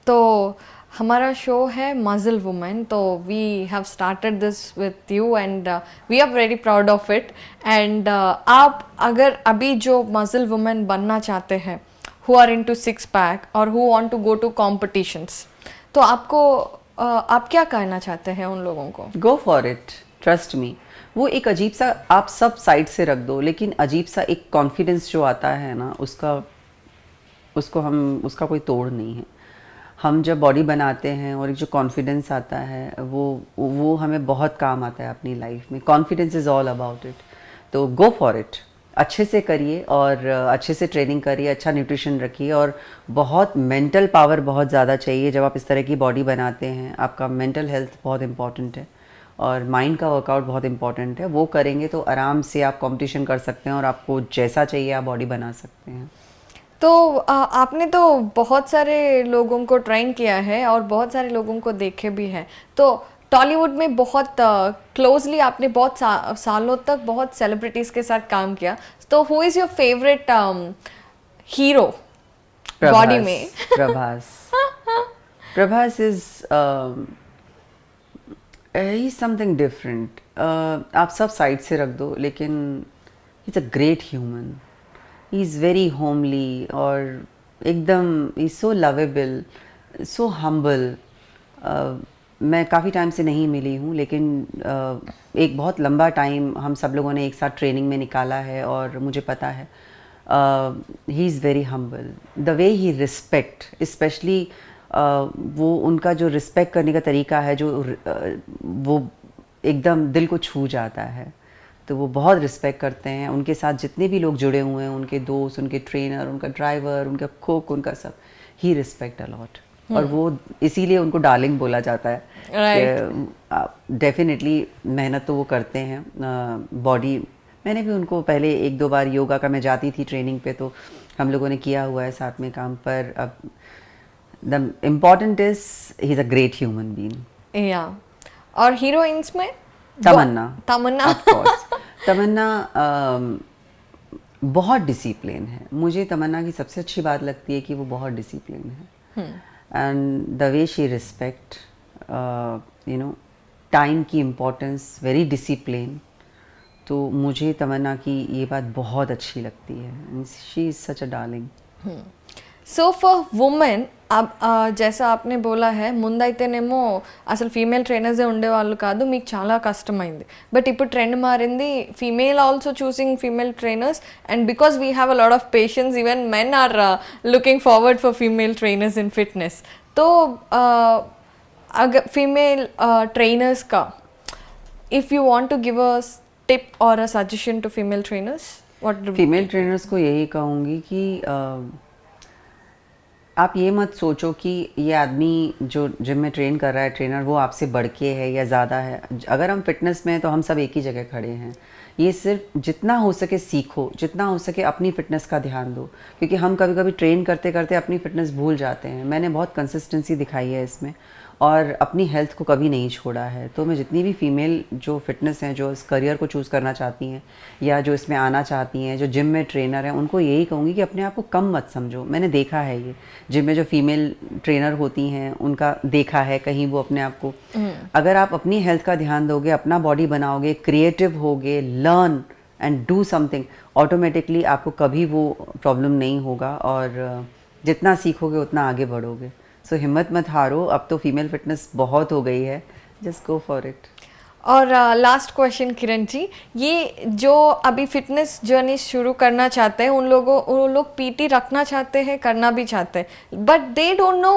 A: तो हमारा शो है मजल वुमेन, तो we have started this with you and we are very proud of it. And आप अगर अभी जो मजल वुमेन बनना चाहते हैं, who are into six pack or who want to go to competitions, तो आपको आप क्या कहना चाहते हैं उन लोगों को?
B: Go for it, trust me. वो एक अजीब सा, आप सब साइड से रख दो, लेकिन अजीब सा एक कॉन्फिडेंस जो आता है ना, उसका कोई तोड़ नहीं है। हम जब बॉडी बनाते हैं और एक जो कॉन्फिडेंस आता है वो हमें बहुत काम आता है अपनी लाइफ में। Confidence is all about it. तो गो फॉर इट। अच्छे से करिए और अच्छे से ट्रेनिंग करिए, अच्छा न्यूट्रिशन रखिए और बहुत मेंटल पावर बहुत ज़्यादा चाहिए जब आप इस तरह की बॉडी बनाते हैं। आपका मेंटल हेल्थ बहुत इंपॉर्टेंट है और माइंड का वर्कआउट बहुत इंपॉर्टेंट है। वो करेंगे तो आराम से आप कंपटीशन कर सकते हैं और आपको जैसा चाहिए आप बॉडी बना सकते हैं।
A: तो आपने तो बहुत सारे लोगों को ट्रेन किया है और बहुत सारे लोगों को देखे भी हैं, तो टॉलीवुड में बहुत क्लोजली आपने बहुत सालों तक बहुत सेलिब्रिटीज के साथ काम किया, तो who is your favourite hero body में?
B: Prabhas. Prabhas is he something different. आप सब साइड से रख दो लेकिन he is a great human. He is very homely और एकदम ही सो लवेबल, सो हम्बल। मैं काफ़ी टाइम से नहीं मिली हूँ लेकिन एक बहुत लंबा टाइम हम सब लोगों ने एक साथ ट्रेनिंग में निकाला है और मुझे पता है ही is very humble. The way he respect, specially वो उनका जो रिस्पेक्ट करने का तरीका है जो वो एकदम दिल को छू जाता है। तो वो बहुत रिस्पेक्ट करते हैं। उनके साथ जितने भी लोग जुड़े हुए हैं, उनके दोस्त, उनके ट्रेनर, उनका ड्राइवर, उनका कुक, उनका सब, ही रिस्पेक्ट अलॉट। और वो इसीलिए उनको डार्लिंग बोला जाता है। डेफिनेटली मेहनत तो वो करते हैं। बॉडी मैंने भी उनको पहले एक दो बार योगा का मैं जाती थी ट्रेनिंग पे, तो हम लोगों ने किया हुआ है साथ में काम। पर अब the important is he is a great human being.
A: या और हीरोइंस में
B: तमन्ना।
A: तमन्ना
B: ऑफ कोर्स। तमन्ना बहुत डिसिप्लिन है। मुझे तमन्ना की सबसे अच्छी बात लगती है कि वो बहुत डिसिप्लिन है and the way she respect you know time की इम्पोर्टेंस, वेरी डिसिप्लिन। तो मुझे तमन्ना की ये बात बहुत अच्छी लगती है। She is such a darling.
A: So for women జैसा आपने बोला है ముందైతేనేమో అసలు ఫీమేల్ ట్రైనర్సే ఉండేవాళ్ళు కాదు, మీకు చాలా కష్టమైంది. బట్ ఇప్పుడు ట్రెండ్ మారింది, female also choosing female trainers, and because we have a lot of patience, even men are looking forward for female trainers in fitness. तो अगर फीमेल ट्रेनर्स का if you want to give a tip और a suggestion to female trainers, what?
B: Female trainers को यही कहूँगी कि आप ये मत सोचो कि ये आदमी जो जिम में ट्रेन कर रहा है, ट्रेनर, वो आपसे बढ़ के है या ज़्यादा है। अगर हम फिटनेस में हैं तो हम सब एक ही जगह खड़े हैं। ये सिर्फ जितना हो सके सीखो, जितना हो सके अपनी फ़िटनेस का ध्यान दो, क्योंकि हम कभी कभी ट्रेन करते करते अपनी फ़िटनेस भूल जाते हैं। मैंने बहुत कंसिस्टेंसी दिखाई है इसमें और अपनी हेल्थ को कभी नहीं छोड़ा है। तो मैं जितनी भी फीमेल जो फिटनेस हैं, जो इस करियर को चूज़ करना चाहती हैं या जो इसमें आना चाहती हैं, जो जिम में ट्रेनर हैं, उनको यही कहूँगी कि अपने आप को कम मत समझो। मैंने देखा है ये जिम में जो फीमेल ट्रेनर होती हैं उनका देखा है कहीं वो अपने आप को, अगर आप अपनी हेल्थ का ध्यान दोगे, अपना बॉडी बनाओगे, क्रिएटिव होगे, learn and do something, automatically आपको कभी वो प्रॉब्लम नहीं होगा और जितना सीखोगे उतना आगे बढ़ोगे। सो हिम्मत मत हारो। अब तो फीमेल फिटनेस बहुत हो गई है, जस्ट गो फॉर इट।
A: और लास्ट क्वेश्चन किरण जी, ये जो अभी फिटनेस जर्नी शुरू करना चाहते हैं, उन लोग पीटी रखना चाहते हैं, करना भी चाहते हैं, but they don't know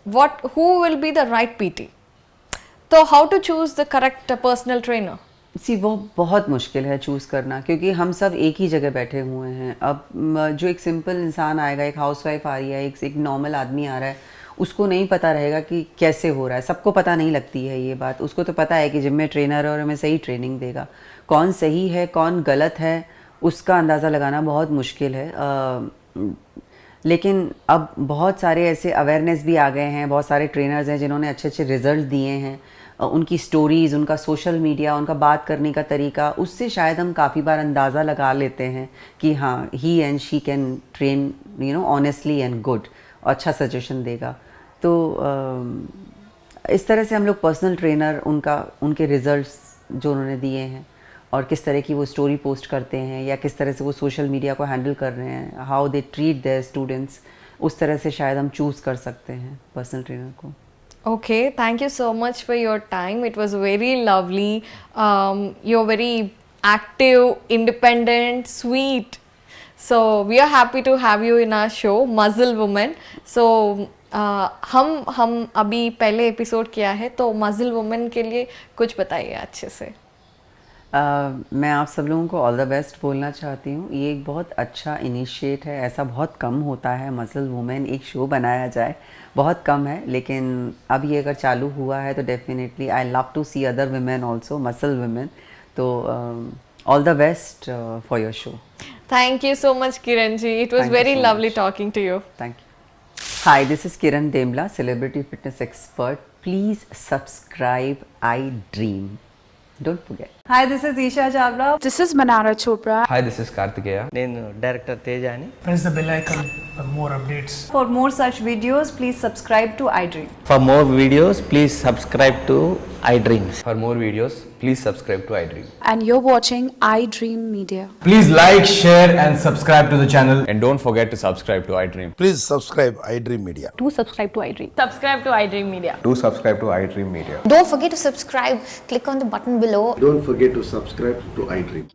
A: what who will be the right PT, तो how to choose the correct personal trainer?
B: See वो बहुत मुश्किल है चूज़ करना, क्योंकि हम सब एक ही जगह बैठे हुए हैं। अब जो एक सिंपल इंसान आएगा, एक हाउसवाइफ आ रही है, एक नॉर्मल आदमी आ रहा है, उसको नहीं पता रहेगा कि कैसे हो रहा है। सबको पता नहीं लगती है ये बात। उसको तो पता है कि जिम में ट्रेनर है और हमें सही ट्रेनिंग देगा। कौन सही है कौन गलत है उसका अंदाज़ा लगाना बहुत मुश्किल है। लेकिन अब बहुत सारे ऐसे अवेयरनेस भी आ गए हैं, बहुत सारे ट्रेनर्स हैं जिन्होंने अच्छे अच्छे रिजल्ट दिए हैं। उनकी स्टोरीज़, उनका सोशल मीडिया, उनका बात करने का तरीका, उससे शायद हम काफ़ी बार अंदाज़ा लगा लेते हैं कि हाँ he and she can train honestly and good, अच्छा सजेशन देगा। तो इस तरह से हम लोग पर्सनल ट्रेनर, उनके रिजल्ट्स जो उन्होंने दिए हैं और किस तरह की वो स्टोरी पोस्ट करते हैं या किस तरह से वो सोशल मीडिया को हैंडल कर रहे हैं, how they treat their students, उस तरह से शायद हम चूज़ कर सकते हैं पर्सनल ट्रेनर को।
A: Okay, thank you so much for your time. It was very lovely. You're very active, independent, sweet. So we are happy to have you in our show, Muscle Woman. So हम अभी पहले episode किया है, तो muscle women के लिए कुछ बताइए अच्छे से।
B: मैं आप सब लोगों को ऑल द बेस्ट बोलना चाहती हूँ। ये एक बहुत अच्छा इनिशिएट है, ऐसा बहुत कम होता है मसल वुमेन एक शो बनाया जाए, बहुत कम है, लेकिन अब ये अगर चालू हुआ है तो definitely I love to see other women also, muscle women. तो all the best for your show.
A: Thank you so much, Kiran ji. It was
B: Thank you
A: very
B: so
A: lovely
B: much.
A: talking to you.
B: Thank you. Hi, this is Kiran Demla, celebrity fitness expert. Please subscribe iDream. Don't forget.
C: Hi, this is Isha Chavla.
D: This is Manara Chopra.
E: Hi, this is Kartikeya.
F: నేను director Teja అని.
G: Press the bell icon for more updates.
C: For more such videos, please subscribe to iDream.
F: For more videos, please subscribe to iDreams.
E: For more videos, please subscribe to iDream.
D: And you're watching iDream Media.
H: Please like, share, and subscribe to the channel.
E: And don't forget to subscribe to iDream.
I: Please subscribe iDream Media.
D: Do subscribe to iDream.
A: Subscribe to iDream Media.
E: Do subscribe to iDream Media.
J: Don't forget to subscribe. Click on the button below.
I: Don't forget to subscribe to iDream.